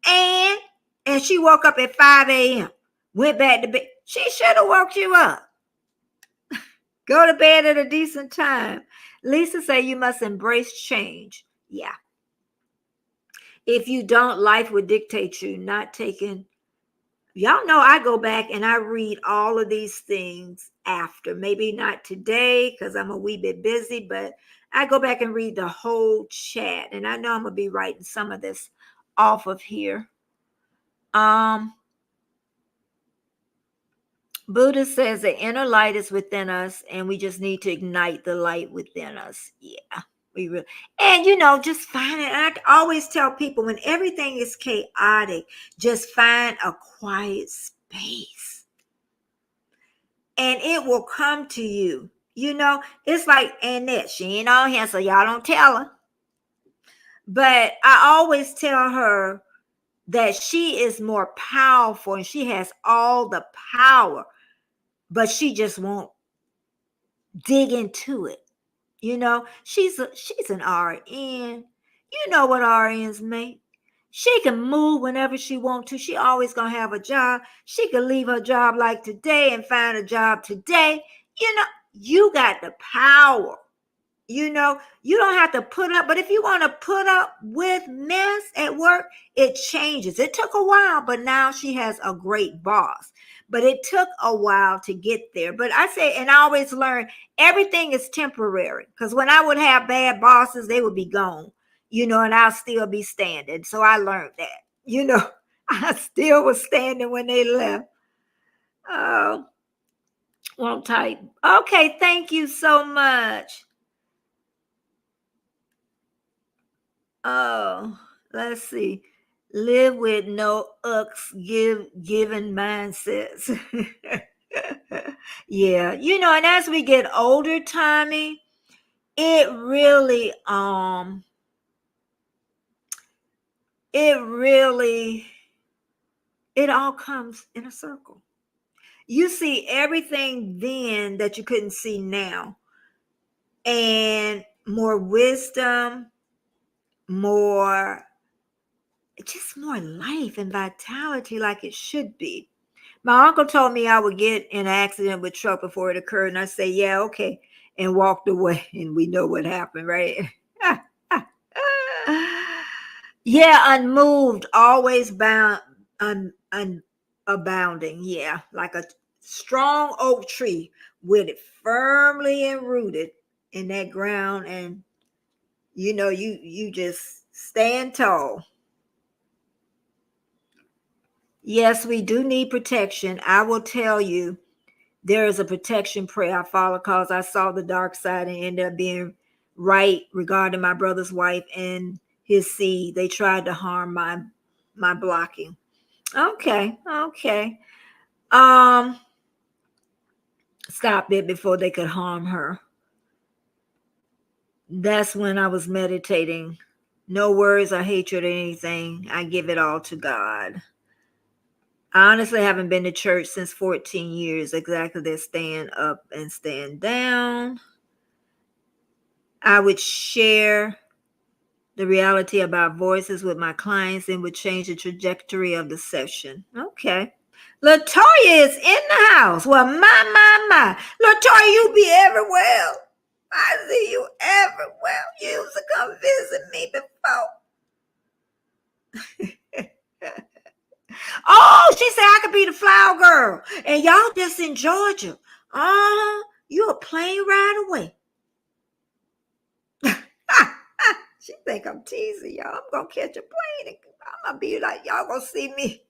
B: and she woke up at 5 a.m. Went back to bed. She should have woke you up. Go to bed at a decent time. Lisa say you must embrace change. Yeah. If you don't, life would dictate you, not taking. Y'all know I go back and I read all of these things after. Maybe not today because I'm a wee bit busy, but I go back and read the whole chat. And I know I'm going to be writing some of this off of here. Buddha says the inner light is within us and we just need to ignite the light within us. Yeah, we really. And just find it. I always tell people when everything is chaotic, just find a quiet space and it will come to you. It's like Annette. She ain't on here, so y'all don't tell her. But I always tell her that she is more powerful and she has all the power, but she just won't dig into it. She's an RN. You know what RNs make. She can move whenever she wants to. She always gonna have a job. She can leave her job like today and find a job today. You got the power. You don't have to put up, but if you want to put up with mess at work, it changes. It took a while, but now she has a great boss. But it took a while to get there. But I say, and I always learn everything is temporary, because when I would have bad bosses, they would be gone, and I'll still be standing. So I learned that, I still was standing when they left. Oh, won't type. Okay, thank you so much. Oh, let's see. Live with no given mindsets. Yeah, and as we get older, Tommy, it really it all comes in a circle. You see everything then that you couldn't see now. And more wisdom, more life and vitality like it should be. My uncle told me I would get in an accident with truck before it occurred, and I say, yeah, okay, and walked away, and we know what happened, right? Yeah, unmoved, always bound, abounding. Yeah, like a strong oak tree with it firmly enrooted in that ground, and you just stand tall. Yes, we do need protection. I will tell you, there is a protection prayer I follow because I saw the dark side and ended up being right regarding my brother's wife and his seed. They tried to harm my blocking. Okay. Stop it before they could harm her. That's when I was meditating. No words or hatred or anything. I give it all to God. I honestly haven't been to church since 14 years. Exactly. They stand up and stand down. I would share the reality about voices with my clients and would change the trajectory of the session. Okay. Latoya is in the house. Well, my. Latoya, you be everywhere. I see you everywhere. You used to come visit me before. Oh, she said I could be the flower girl. And y'all just in Georgia. You a plane ride away. She think I'm teasing y'all. I'm gonna catch a plane and I'm gonna be like, y'all gonna see me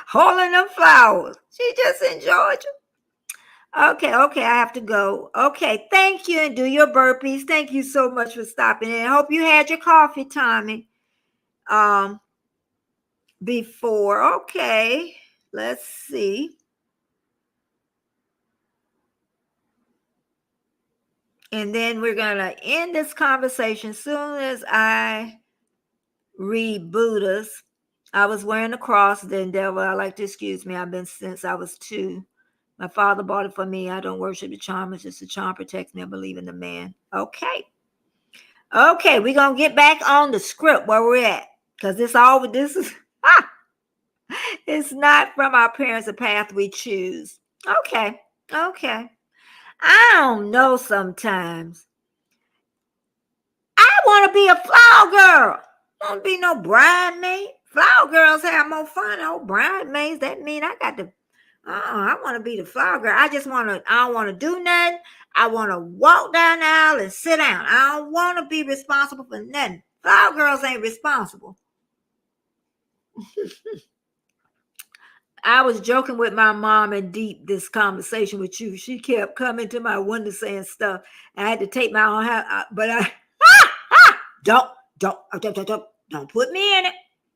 B: holding them flowers. She just in Georgia. Okay, I have to go. Okay, thank you, and do your burpees. Thank you so much for stopping in. I hope you had your coffee, Tommy. Before. Okay, let's see. And then we're going to end this conversation soon as I read Buddha's. I was wearing a cross, then devil, I like to excuse me. I've been since I was 2. My father bought it for me. I don't worship the charm. It's just the charm protects me. I believe in the man. Okay. Okay, we're going to get back on the script where we're at. Because this is, it's not from our parents, a path we choose. Okay. Okay. I don't know sometimes. I want to be a flower girl. I don't be no bridesmaid. Flower girls have more fun. Oh, bridesmaids, that mean I got to, I want to be the flower girl. I don't want to do nothing. I want to walk down the aisle and sit down. I don't want to be responsible for nothing. Flower girls ain't responsible. I was joking with my mom in deep this conversation with you. She kept coming to my window saying stuff. I had to take my own house, but I don't put me in it.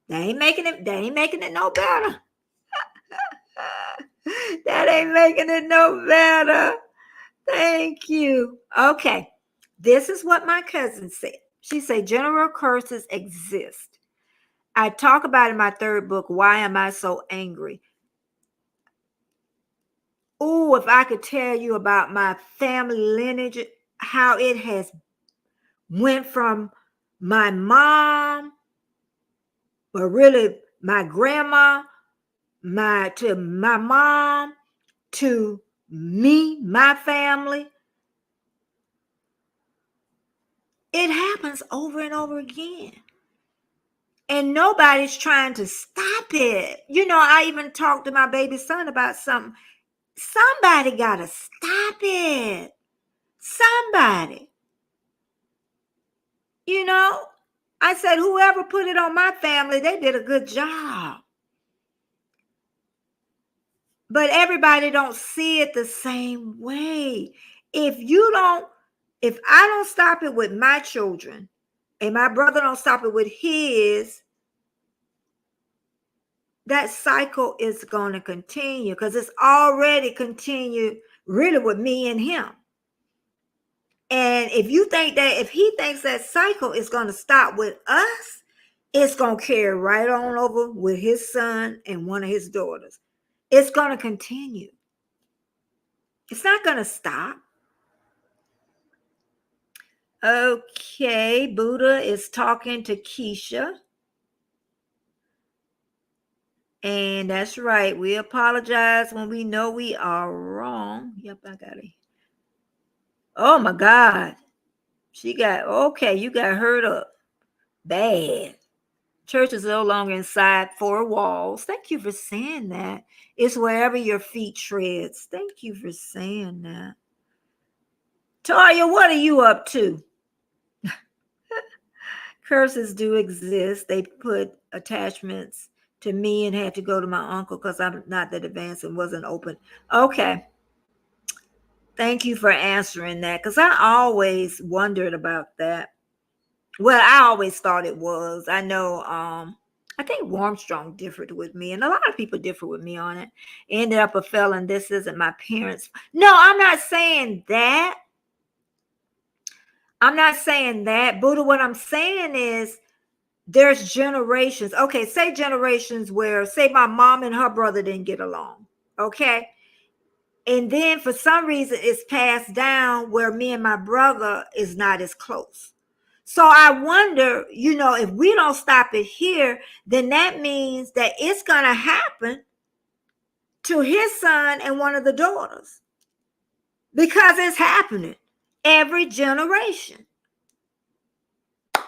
B: They ain't making it no better. That ain't making it no better. Thank you. Okay. This is what my cousin said. She said general curses exist. I talk about in my 3rd book, Why Am I So Angry? Oh, if I could tell you about my family lineage, how it has went from my mom, but really my grandma, to my mom, to me, my family. It happens over and over again. And nobody's trying to stop it. I even talked to my baby son about something. Somebody got to stop it. Somebody. I said, whoever put it on my family, they did a good job. But everybody don't see it the same way. If I don't stop it with my children, and my brother don't stop it with his, that cycle is going to continue because it's already continued really with me and him. And if he thinks that cycle is going to stop with us, it's going to carry right on over with his son and one of his daughters. It's going to continue. It's not going to stop. Okay, Buddha is talking to Keisha. And that's right. We apologize when we know we are wrong. Yep, I got it. Oh my God. You got hurt up. Bad. Church is no longer inside 4 walls. Thank you for saying that. It's wherever your feet treads. Thank you for saying that. Toya, what are you up to? Curses do exist. They put attachments to me and had to go to my uncle because I'm not that advanced and wasn't open. Okay. Thank you for answering that because I always wondered about that. Well, I always thought it was. I know, I think Warmstrong differed with me, and a lot of people differ with me on it. Ended up a felon. This isn't my parents. No, I'm not saying that. Buddha, what I'm saying is there's generations. Okay, say generations where, say my mom and her brother didn't get along. Okay. And then for some reason it's passed down where me and my brother is not as close. So I wonder, if we don't stop it here, then that means that it's going to happen to his son and one of the daughters because it's happening every generation.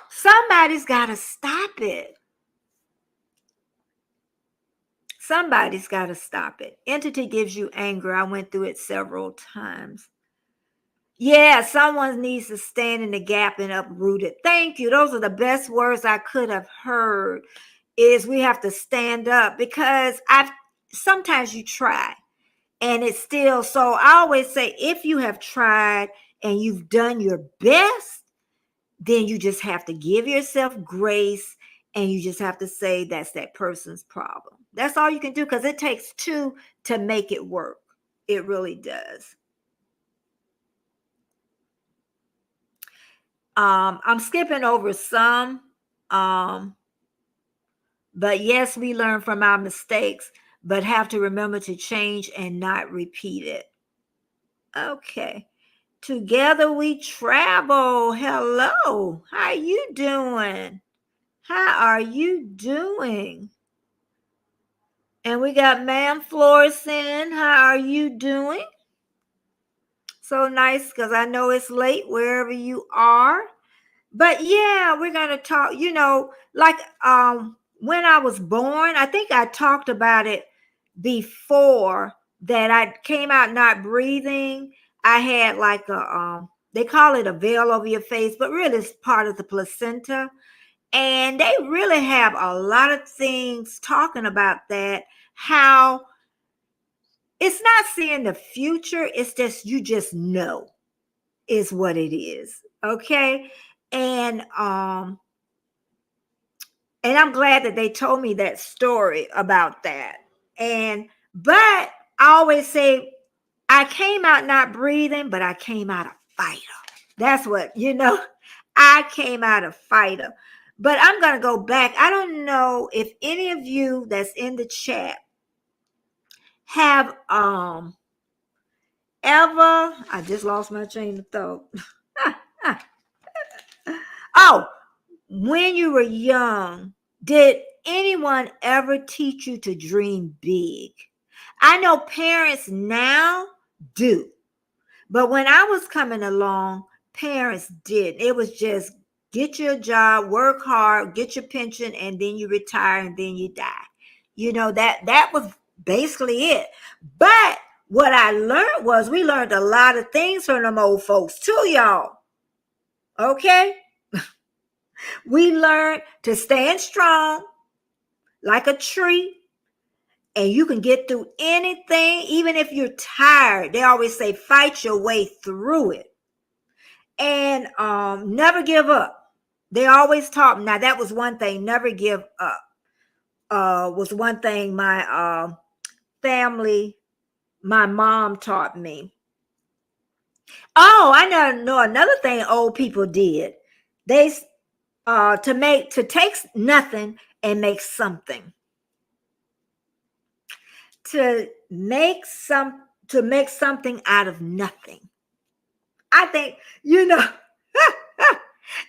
B: Somebody's got to stop it. Somebody's got to stop it. Entity gives you anger. I went through it several times. Yeah, someone needs to stand in the gap and uproot it. Thank you. Those are the best words I could have heard. Is we have to stand up because sometimes you try and it's still, so I always say if you have tried and you've done your best, then you just have to give yourself grace and you just have to say that's that person's problem. That's all you can do because it takes 2 to make it work. It really does. I'm skipping over some. Um, but yes, we learn from our mistakes, but have to remember to change and not repeat it. Okay. Together we travel. Hello. How you doing? How are you doing? And we got Ma'am Florison. How are you doing? So nice because I know it's late wherever you are. But yeah, we're gonna talk, like when I was born, I think I talked about it before that I came out not breathing. I had like a they call it a veil over your face, but really it's part of the placenta. And they really have a lot of things talking about that, how it's not seeing the future, it's just you just know is what it is. Okay. And and I'm glad that they told me that story about that. And but I always say I came out not breathing, but I came out a fighter. That's what, I came out a fighter. But I'm going to go back. I don't know if any of you that's in the chat have ever, I just lost my chain of thought. Oh, when you were young, did anyone ever teach you to dream big? I know parents now do, but when I was coming along, parents didn't. It was just get your job, work hard, get your pension, and then you retire and then you die. That was basically it. But what I learned was we learned a lot of things from them old folks too, y'all. Okay? We learned to stand strong like a tree, and you can get through anything, even if you're tired. They always say, fight your way through it. And never give up. They always taught me. Now, that was one thing, never give up. Was one thing my family, my mom taught me. Oh, I know another thing old people did. They to take nothing and make something. To make something out of nothing. I think, and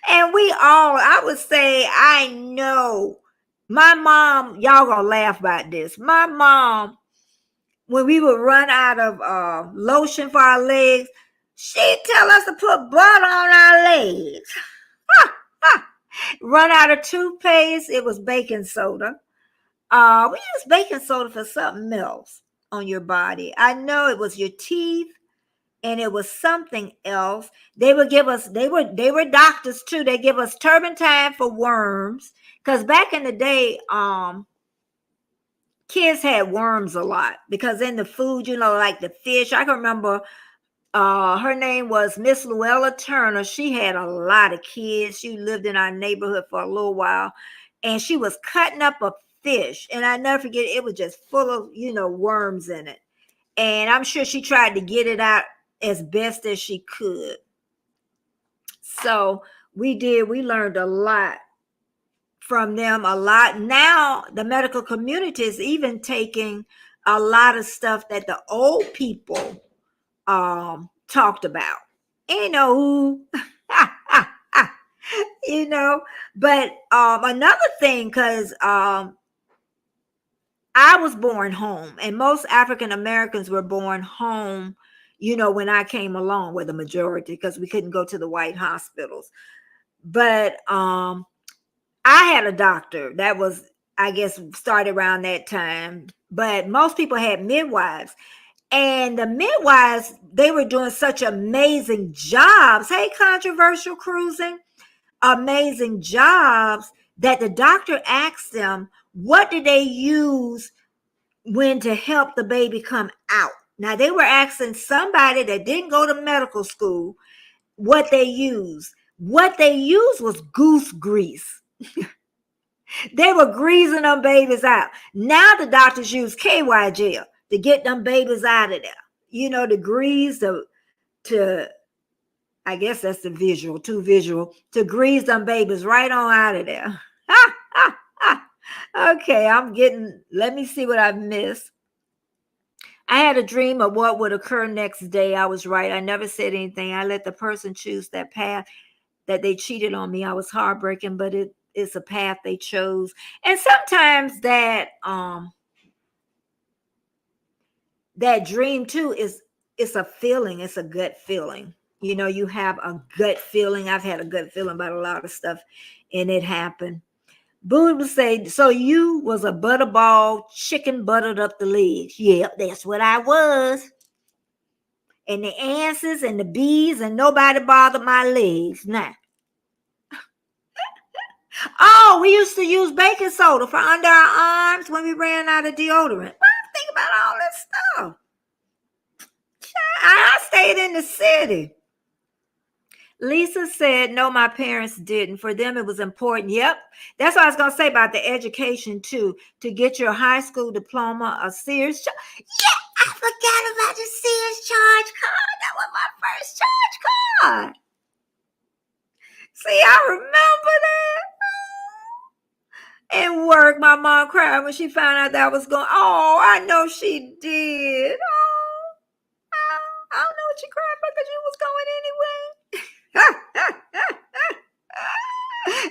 B: I would say, I know my mom, y'all gonna laugh about this. My mom, when we would run out of lotion for our legs, she'd tell us to put butter on our legs. Run out of toothpaste, it was baking soda. We use baking soda for something else on your body. I know it was your teeth, and it was something else. They would give us, they were doctors too. They give us turpentine for worms. Because back in the day, kids had worms a lot because in the food, like the fish. I can remember her name was Miss Luella Turner. She had a lot of kids. She lived in our neighborhood for a little while, and she was cutting up a fish. And I never forget, it was just full of, worms in it. And I'm sure she tried to get it out as best as she could. So we learned a lot from them, a lot. Now the medical community is even taking a lot of stuff that the old people talked about. Who but another thing, because I was born home, and most African Americans were born home, when I came along, with the majority, because we couldn't go to the white hospitals. But I had a doctor that was, I guess, started around that time. But most people had midwives. And the midwives, they were doing such amazing jobs. Hey, controversial cruising, amazing jobs, that the doctor asked them, what did they use when to help the baby come out? Now, they were asking somebody that didn't go to medical school what they used. What they used was goose grease. They were greasing them babies out. Now the doctors use KY gel to get them babies out of there. The grease to I guess that's the visual, too visual, to grease them babies right on out of there. Okay, let me see what I've missed. I had a dream of what would occur next day. I was right. I never said anything. I let the person choose that path that they cheated on me. I was heartbreaking, but it's a path they chose. And sometimes that dream too it's a feeling, it's a gut feeling. You have a gut feeling. I've had a gut feeling about a lot of stuff, and it happened. Boo would say, so you was a butterball chicken buttered up the legs. Yep, that's what I was. And the answers and the bees, and nobody bothered my legs. Nah. Oh, we used to use baking soda for under our arms when we ran out of deodorant. Think about all this stuff. I stayed in the city. Lisa said, no, my parents didn't. For them, it was important. Yep. That's what I was going to say about the education, too. To get your high school diploma, a Sears. Yeah, I forgot about the Sears charge card. That was my first charge card. See, I remember that. And work, my mom cried when she found out that was going. Oh, I know she did. Oh, I don't know what you cried because you was going anyway.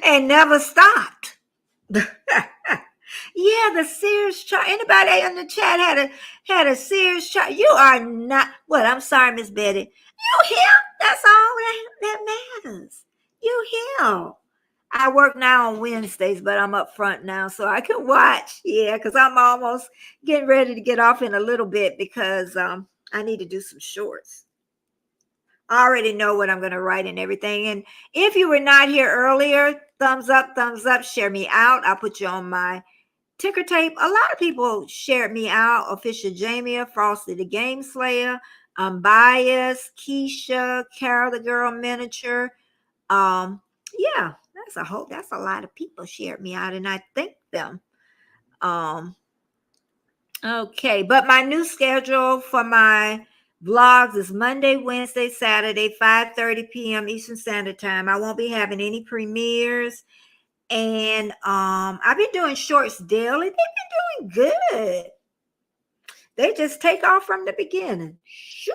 B: And never stopped. Yeah, the Sears chart. Anybody in the chat had a Sears chart? You are not. What? I'm sorry, Miss Betty. You here? That's all that matters. You here? I work now on Wednesdays, but I'm up front now, so I can watch. Yeah, because I'm almost getting ready to get off in a little bit because I need to do some shorts. I already know what I'm going to write and everything. And if you were not here earlier, thumbs up, share me out. I'll put you on my ticker tape. A lot of people shared me out. Official Jamia, Frosty the Game Slayer, Unbiased, Keisha, Carol the Girl Miniature. Yeah, that's a lot of people shared me out, and I thank them. Okay, but my new schedule for my vlogs is Monday, Wednesday, Saturday, 5:30 p.m. Eastern Standard Time. I won't be having any premieres. And I've been doing shorts daily. They've been doing good. They just take off from the beginning. Shoot.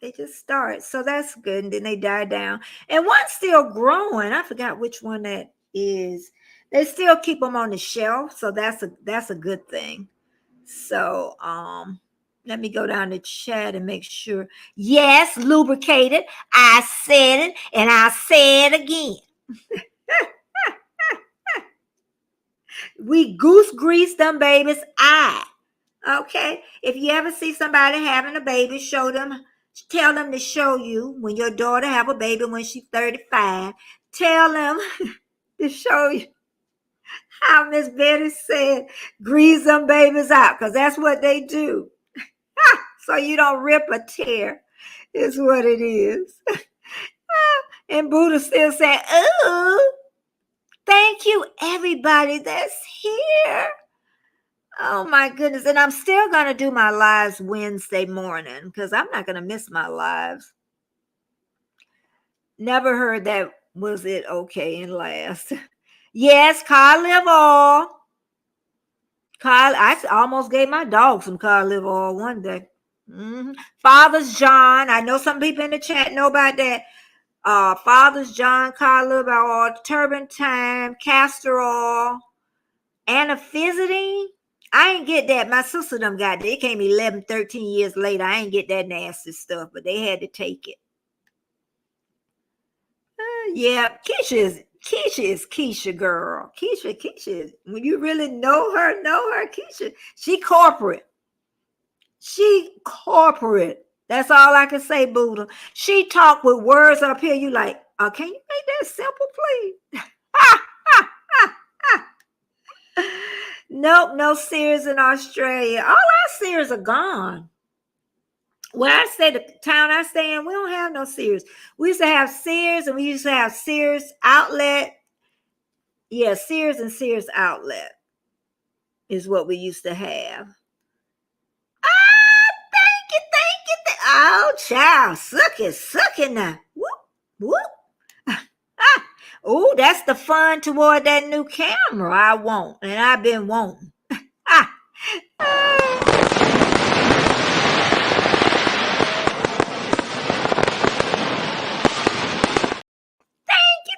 B: They just start. So that's good. And then they die down. And one's still growing. I forgot which one that is. They still keep them on the shelf. So that's a good thing. So let me go down to chat and make sure. Yes, lubricated. I said it and I say it again. We goose grease them babies' eye. Okay. If you ever see somebody having a baby, tell them to show you when your daughter have a baby when she's 35. Tell them to show you how Miss Betty said, grease them babies out, because that's what they do. So you don't rip or tear is what it is. And Buddha still saying, oh, thank you everybody that's here. Oh my goodness. And I'm still going to do my lives Wednesday morning because I'm not going to miss my lives. Never heard that. Was it okay and last? Yes, cod liver oil. I almost gave my dog some cod liver oil one day. Father's John. I know some people in the chat know about that. Father's John, cod liver oil, turpentine, castor oil, anaphyseline. I ain't get that. My sister them got that. It came 11, 13 years later. I ain't get that nasty stuff, but they had to take it. Yeah, Keisha is Keisha, girl. Keisha. When you really know her, Keisha. She corporate. That's all I can say, Buddha. She talk with words up here. You like, can you make that simple, please? Nope, no Sears in Australia. All our Sears are gone. Where I stay, the town I stay in, we don't have no Sears. We used to have Sears, and we used to have Sears Outlet. Yeah, Sears and Sears Outlet is what we used to have. Thank you. Oh, child, suck it now. Whoop. Whoop. Oh, that's the fun toward that new camera I want, and I've been wanting. Ah. Thank you,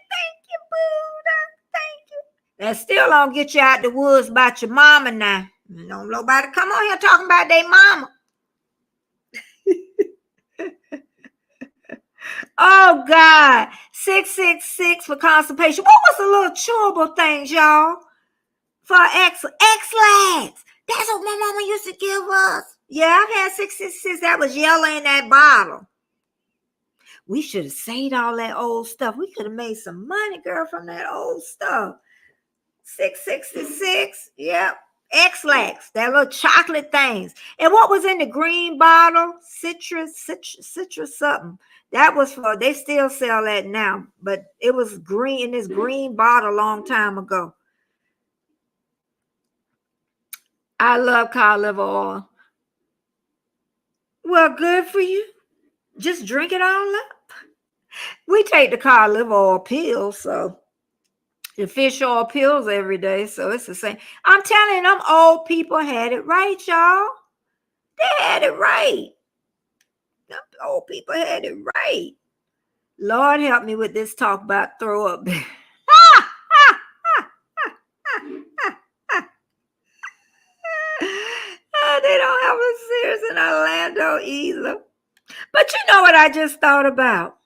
B: Buddha. Thank you. That still don't get you out the woods about your mama now. Don't nobody come on here talking about their mama. Oh God, 666 for constipation. What was the little chewable things, y'all? For X-Lax. That's what my mama used to give us. Yeah, I've had 666. That was yellow in that bottle. We should have saved all that old stuff. We could have made some money, girl, from that old stuff. 666. Yep. X-Lax, that little chocolate things. And what was in the green bottle? Citrus something. That was for, they still sell that now, but it was green in this green bottle a long time ago. I love cod liver oil. Well, good for you. Just drink it all up. We take the cod liver oil pills, so the fish oil pills every day, so it's the same. I'm telling you, them old people had it right, y'all. They had it right. Them old people had it right. Lord help me with this talk about throw up. They don't have a Sears in Orlando either. But you know what I just thought about?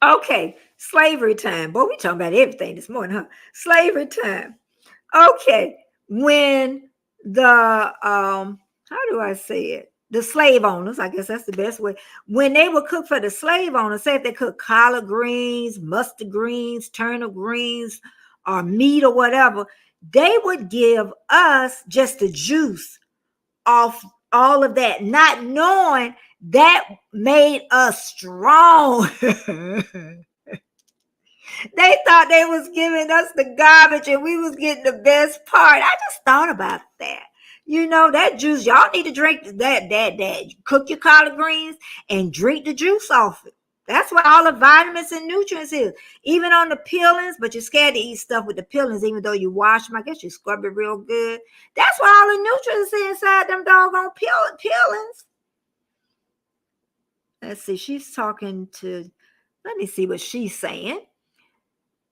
B: Okay, slavery time. Boy, we talking about everything this morning, huh? Slavery time. Okay, when the how do I say it? The slave owners, I guess that's the best way. When they would cook for the slave owners, say if they cook collard greens, mustard greens, turnip greens, or meat or whatever, they would give us just the juice off all of that, not knowing that made us strong. They thought they was giving us the garbage and we was getting the best part. I just thought about that. You know, that juice, y'all need to drink that. Cook your collard greens and drink the juice off it. That's what all the vitamins and nutrients is. Even on the peelings, but you're scared to eat stuff with the peelings, even though you wash them. I guess you scrub it real good. That's why all the nutrients is inside them doggone peelings. Let's see, she's talking to, let me see what she's saying.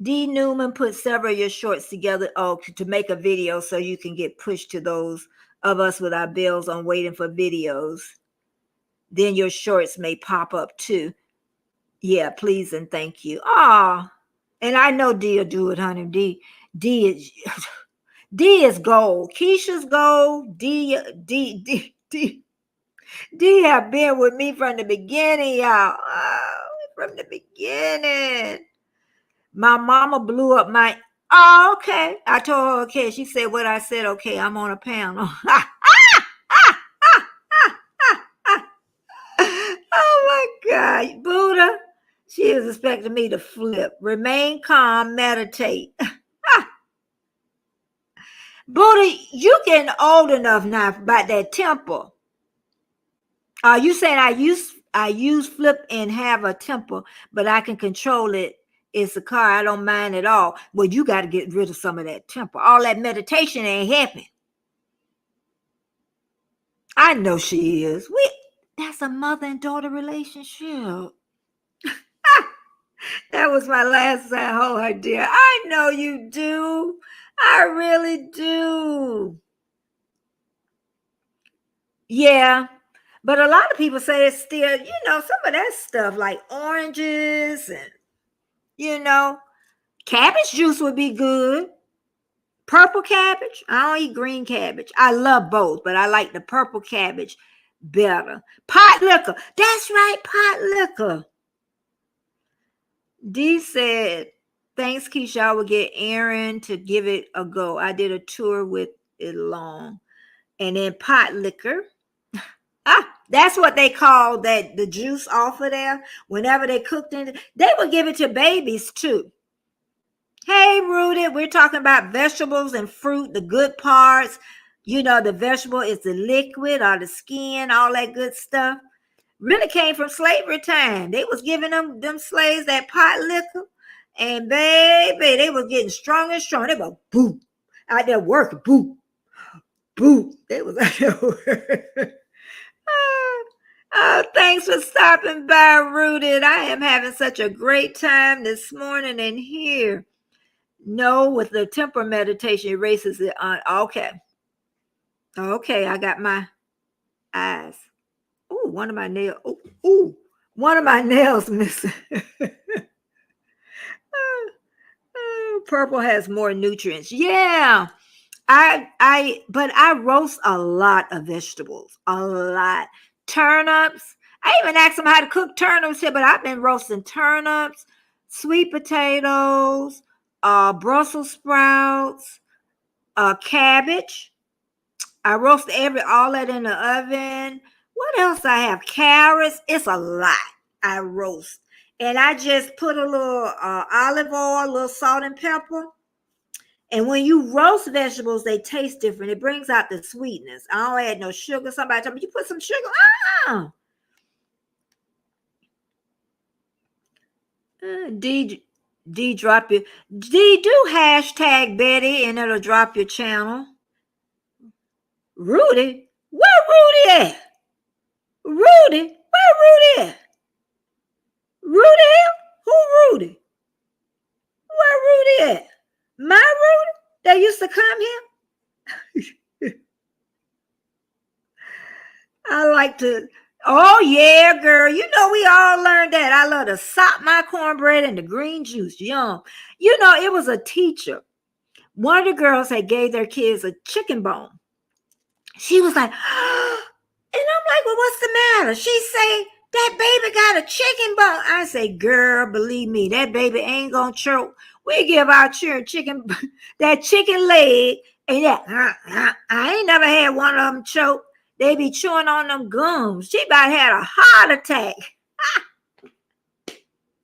B: D. Newman put several of your shorts together to make a video so you can get pushed to those of us with our bills on waiting for videos. Then your shorts may pop up too. Yeah, please and thank you. And I know D will do it, honey. D is gold. Keisha's gold. D have been with me from the beginning, y'all. From the beginning. My mama blew up my, okay. I told her, okay. She said what I said, okay, I'm on a panel. Oh my God. Buddha, she is expecting me to flip. Remain calm, meditate. Buddha, you getting old enough now about that temper. You saying I use flip and have a temper, but I can control it. It's a car. I don't mind at all. Well, you got to get rid of some of that temper. All that meditation ain't helping. I know she is. That's a mother and daughter relationship. That was my last idea. I know you do. I really do. Yeah. But a lot of people say it's still, some of that stuff like oranges and, cabbage juice would be good. Purple cabbage. I don't eat green cabbage. I love both, but I like the purple cabbage better. Pot liquor. That's right, pot liquor. D said, thanks, Keisha. I will get Aaron to give it a go. I did a tour with it long. And then pot liquor. That's what they call the juice off of there. Whenever they cooked it, they would give it to babies too. Hey, Rooted, we're talking about vegetables and fruit, the good parts. The vegetable is the liquid or the skin, all that good stuff. really came from slavery time. They was giving them slaves that pot liquor, and baby, they was getting stronger and stronger. They go boom out there working, boom, boom. They was out there working. Oh, thanks for stopping by, Rooted. I am having such a great time this morning in here. No, with the temper meditation erases it on. Okay. Okay, I got my eyes. Oh, one of my nails. Oh, one of my nails missing. Purple has more nutrients. Yeah. But I roast a lot of vegetables. A lot. Turnips. I even asked them how to cook turnips here, but I've been roasting turnips, sweet potatoes, Brussels sprouts, cabbage. I roast all that in the oven. What else I have? Carrots. It's a lot I roast. And I just put a little olive oil, a little salt and pepper. And when you roast vegetables, they taste different. It brings out the sweetness. I don't add no sugar. Somebody told me, you put some sugar? D drop your D do hashtag Betty and it'll drop your channel. Rudy? Where Rudy at? Rudy? Where Rudy at? Rudy? Who Rudy? Where Rudy at? My Rudy? That used to come here? I like to, oh yeah, girl. You know, we all learned that. I love to sop my cornbread in the green juice. Yum. You know, it was a teacher. One of the girls had gave their kids a chicken bone. She was like, and I'm like, well, what's the matter? She say, that baby got a chicken bone. I say, girl, believe me, that baby ain't gonna choke. We give our children chicken, that chicken leg, and that, I ain't never had one of them choke. They be chewing on them gums. She about had a heart attack.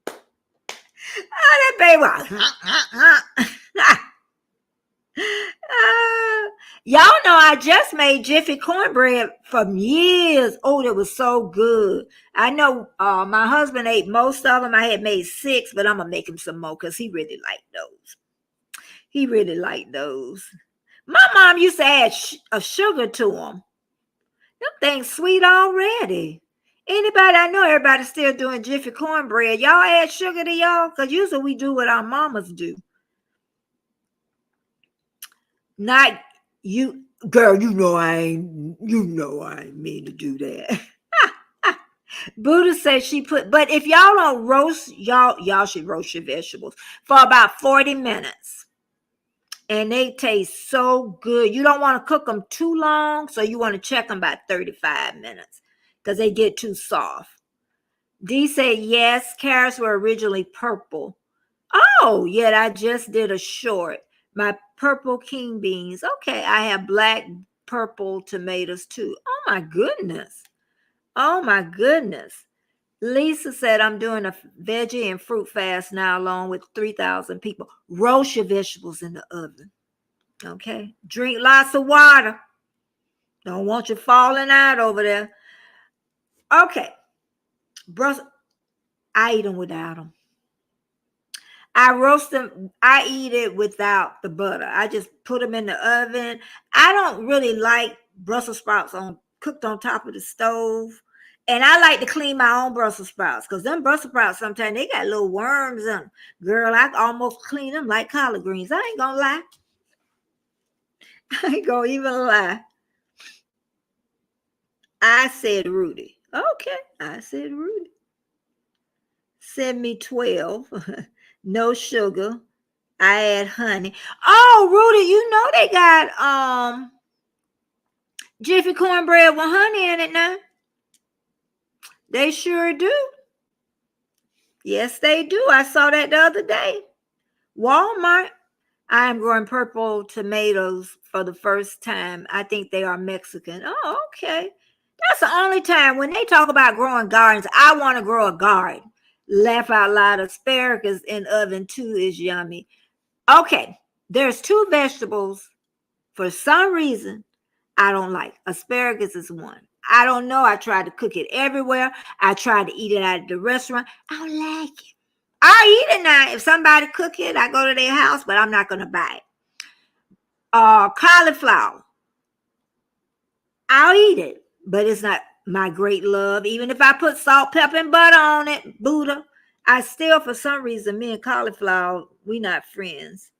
B: Oh, that baby was, y'all know I just made Jiffy cornbread from years. Oh, that was so good. I know my husband ate most of them. I had made 6, but I'm going to make him some more because he really liked those. He really liked those. My mom used to add sugar to them. Them things sweet already. Anybody I know, everybody's still doing Jiffy cornbread. Y'all add sugar to y'all? Because usually we do what our mamas do. Not you, girl, you know I ain't mean to do that. Buddha says she put, but if y'all don't roast, y'all should roast your vegetables for about 40 minutes. And they taste so good. You don't want to cook them too long, so you want to check them about 35 minutes because they get too soft. D said, yes, carrots were originally purple. Oh, yet I just did a short. My purple king beans. Okay, I have black, purple tomatoes too. Oh, my goodness. Oh, my goodness. Lisa said, I'm doing a veggie and fruit fast now along with 3,000 people. Roast your vegetables in the oven. Okay? Drink lots of water. Don't want you falling out over there. Okay. Brussels, I eat them without them. I roast them. I eat it without the butter. I just put them in the oven. I don't really like Brussels sprouts cooked on top of the stove. And I like to clean my own Brussels sprouts because them Brussels sprouts sometimes they got little worms in them. Girl, I almost clean them like collard greens. I ain't gonna lie. I ain't gonna even lie. I said Rudy. Okay, I said Rudy. Send me 12. No sugar. I add honey. Oh, Rudy, you know they got Jiffy cornbread with honey in it now. They sure do. Yes, they do. I saw that the other day. Walmart. I am growing purple tomatoes for the first time. I think they are Mexican. Oh, okay. That's the only time when they talk about growing gardens, I want to grow a garden. Laugh out loud. Asparagus in oven too is yummy. Okay. There's 2 vegetables for some reason I don't like. Asparagus is one. I don't know. I tried to cook it everywhere. I tried to eat it at the restaurant. I don't like it. I eat it now. If somebody cook it, I go to their house, but I'm not gonna buy it. Cauliflower. I'll eat it, but it's not my great love. Even if I put salt, pepper, and butter on it, Buddha, I still, for some reason, me and cauliflower, we not friends.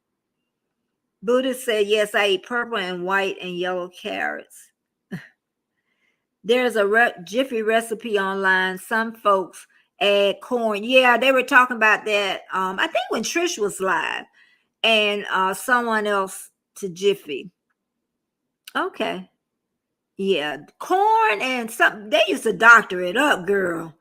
B: Buddha said, yes, I eat purple and white and yellow carrots. There's a Jiffy recipe online. Some folks add corn. Yeah, they were talking about that. I think when Trish was live, and someone else to Jiffy. Okay. Yeah, corn and something. They used to doctor it up, girl.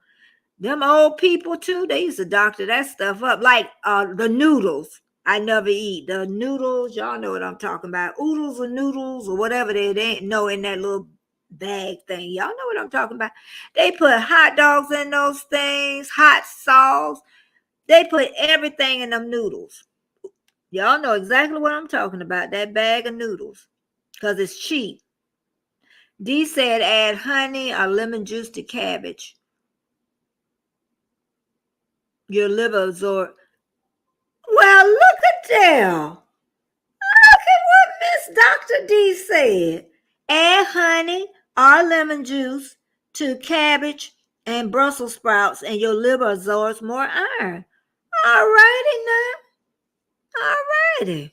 B: Them old people too, they used to doctor that stuff up. Like the noodles. I never eat the noodles. Y'all know what I'm talking about. Oodles or noodles or whatever they ain't know in that little bag thing. Y'all know what I'm talking about. They put hot dogs in those things, hot sauce. They put everything in them noodles. Y'all know exactly what I'm talking about. That bag of noodles. Because it's cheap. D said add honey or lemon juice to cabbage. Your liver absorb. Well, look at there. Look at what Miss Dr. D said. Add honey or lemon juice to cabbage and Brussels sprouts, and your liver absorbs more iron. All righty now. All righty.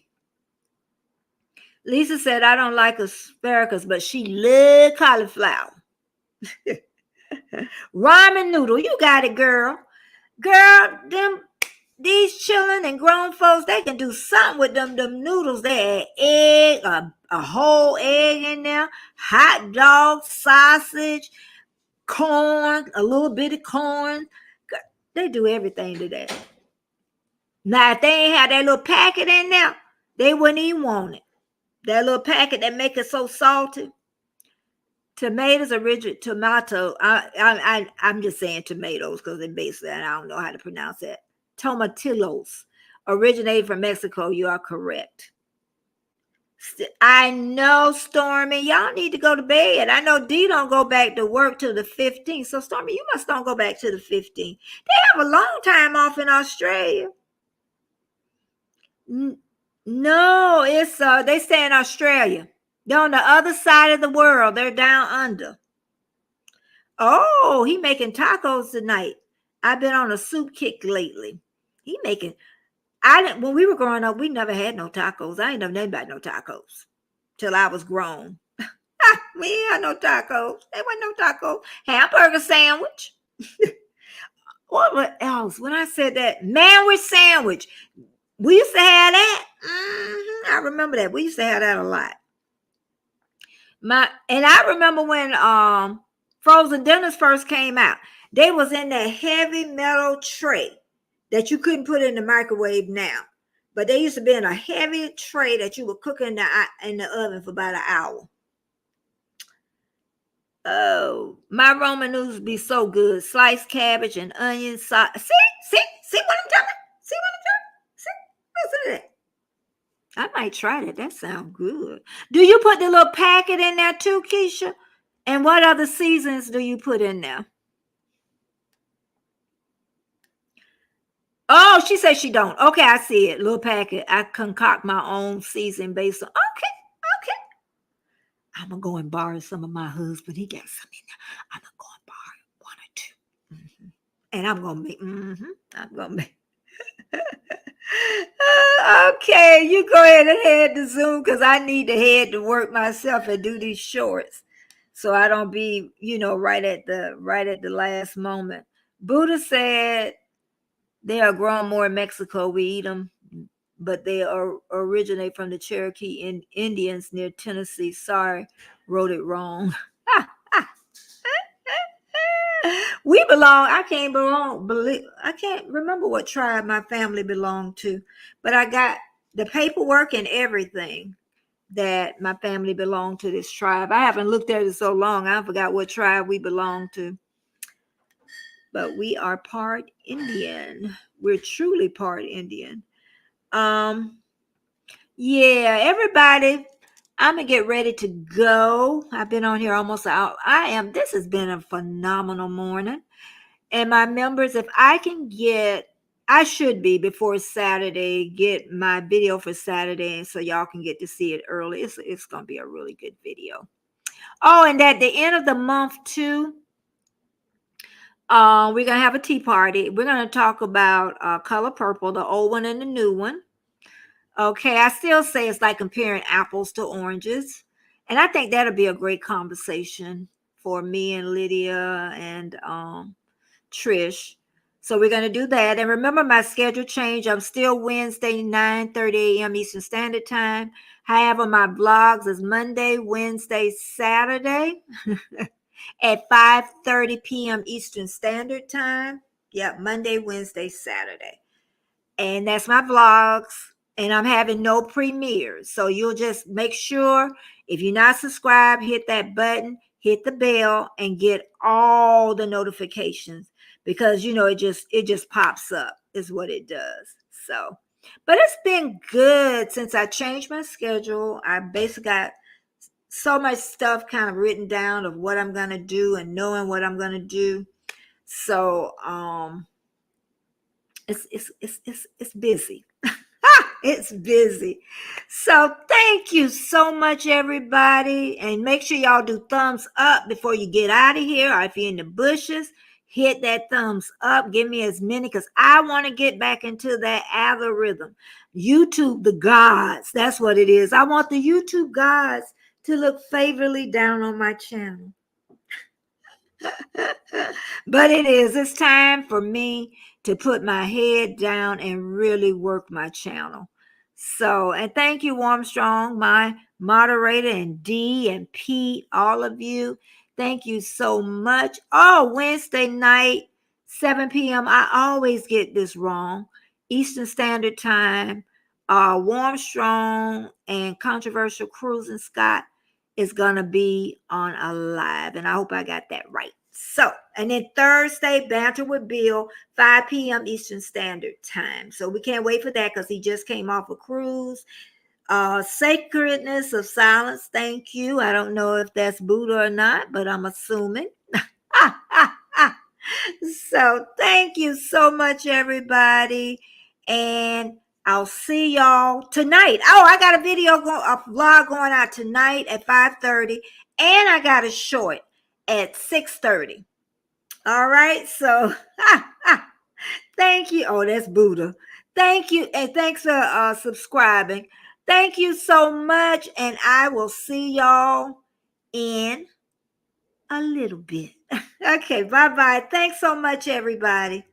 B: Lisa said, I don't like asparagus, but she loved cauliflower. Ramen noodle. You got it, girl. Girl, these children and grown folks, they can do something with them noodles. They add egg, a whole egg in there, hot dog, sausage, corn, a little bit of corn. They do everything to that. Now, if they ain't had that little packet in there, they wouldn't even want it. That little packet that make it so salty. Tomatoes, original tomato. I'm just saying tomatoes because they basically, I don't know how to pronounce that. Tomatillos originated from Mexico. You are correct. I know, Stormy. Y'all need to go to bed. I know D don't go back to work till the 15th. So, Stormy, you must don't go back to the 15th. They have a long time off in Australia. No, it's they stay in Australia. They're on the other side of the world. They're down under. Oh, he making tacos tonight. I've been on a soup kick lately. He making. When we were growing up, we never had no tacos. I ain't never known about no tacos till I was grown. We ain't had no tacos. There wasn't no tacos. Hamburger sandwich. What else? When I said that, manwich sandwich. We used to have that. I remember that. We used to have that a lot. And I remember when frozen dinners first came out. They was in that heavy metal tray that you couldn't put in the microwave now. But they used to be in a heavy tray that you would cook in the oven for about an hour. Oh, my Roman noodles be so good. Sliced cabbage and onion sauce. See what I'm talking about? See what I'm talking about? See? Listen to that. I might try that. That sounds good. Do you put the little packet in there too, Keisha? And what other seasons do you put in there? Oh, she said she don't. Okay, I see it. Little packet. I concoct my own season based on. Okay. I'm going to go and borrow some of my husband. He got some in there. I'm going to go and borrow one or two. And I'm going to make. I'm going to make. Okay, you go ahead and head to Zoom because I need to head to work myself and do these shorts, so I don't be, right at the last moment. Buddha said they are grown more in Mexico. We eat them, but they originate from the Cherokee Indians near Tennessee. Sorry, wrote it wrong. We belong. I can't remember what tribe my family belonged to, but I got the paperwork and everything that my family belonged to this tribe. I haven't looked at it so long. I forgot what tribe we belong to, but we are part Indian. We're truly part Indian. Yeah, everybody. I'm going to get ready to go. I've been on here almost an hour. This has been a phenomenal morning. And my members, if I can get, I should be before Saturday, get my video for Saturday. And so y'all can get to see it early. It's going to be a really good video. Oh, and at the end of the month too, we're going to have a tea party. We're going to talk about Color Purple, the old one and the new one. Okay, I still say it's like comparing apples to oranges. And I think that'll be a great conversation for me and Lydia and Trish. So we're going to do that. And remember, my schedule changed. I'm still Wednesday, 9:30 a.m. Eastern Standard Time. However, my vlogs is Monday, Wednesday, Saturday at 5:30 p.m. Eastern Standard Time. Yep, Monday, Wednesday, Saturday. And that's my vlogs. And I'm having no premieres. So you'll just make sure, if you're not subscribed, hit that button, hit the bell, and get all the notifications, because it just pops up is what it does. So, but it's been good since I changed my schedule. I basically got so much stuff kind of written down of what I'm gonna do and knowing what I'm gonna do. So it's busy. It's busy. So thank you so much, everybody. And make sure y'all do thumbs up before you get out of here. Or if you're in the bushes, hit that thumbs up. Give me as many, because I want to get back into that algorithm. YouTube, the gods. That's what it is. I want the YouTube gods to look favorably down on my channel. But it's time for me to put my head down and really work my channel. So, and thank you, Armstrong, my moderator, and D and Pete, all of you. Thank you so much. Oh, Wednesday night, 7 p.m. I always get this wrong. Eastern Standard Time. Armstrong and Controversial Cruising Scott is going to be on a live. And I hope I got that right. So, and then Thursday, Banter with Bill, 5 p.m. Eastern Standard Time. So we can't wait for that, because he just came off a cruise. Sacredness of Silence. Thank you. I don't know if that's Buddha or not, but I'm assuming. So thank you so much, everybody. And I'll see y'all tonight. Oh, I got a vlog going out tonight at 5:30. And I got a short at 6:30. All right. So thank you. Oh, that's Buddha. Thank you. And thanks for subscribing. Thank you so much. And I will see y'all in a little bit. Okay. Bye-bye. Thanks so much, everybody.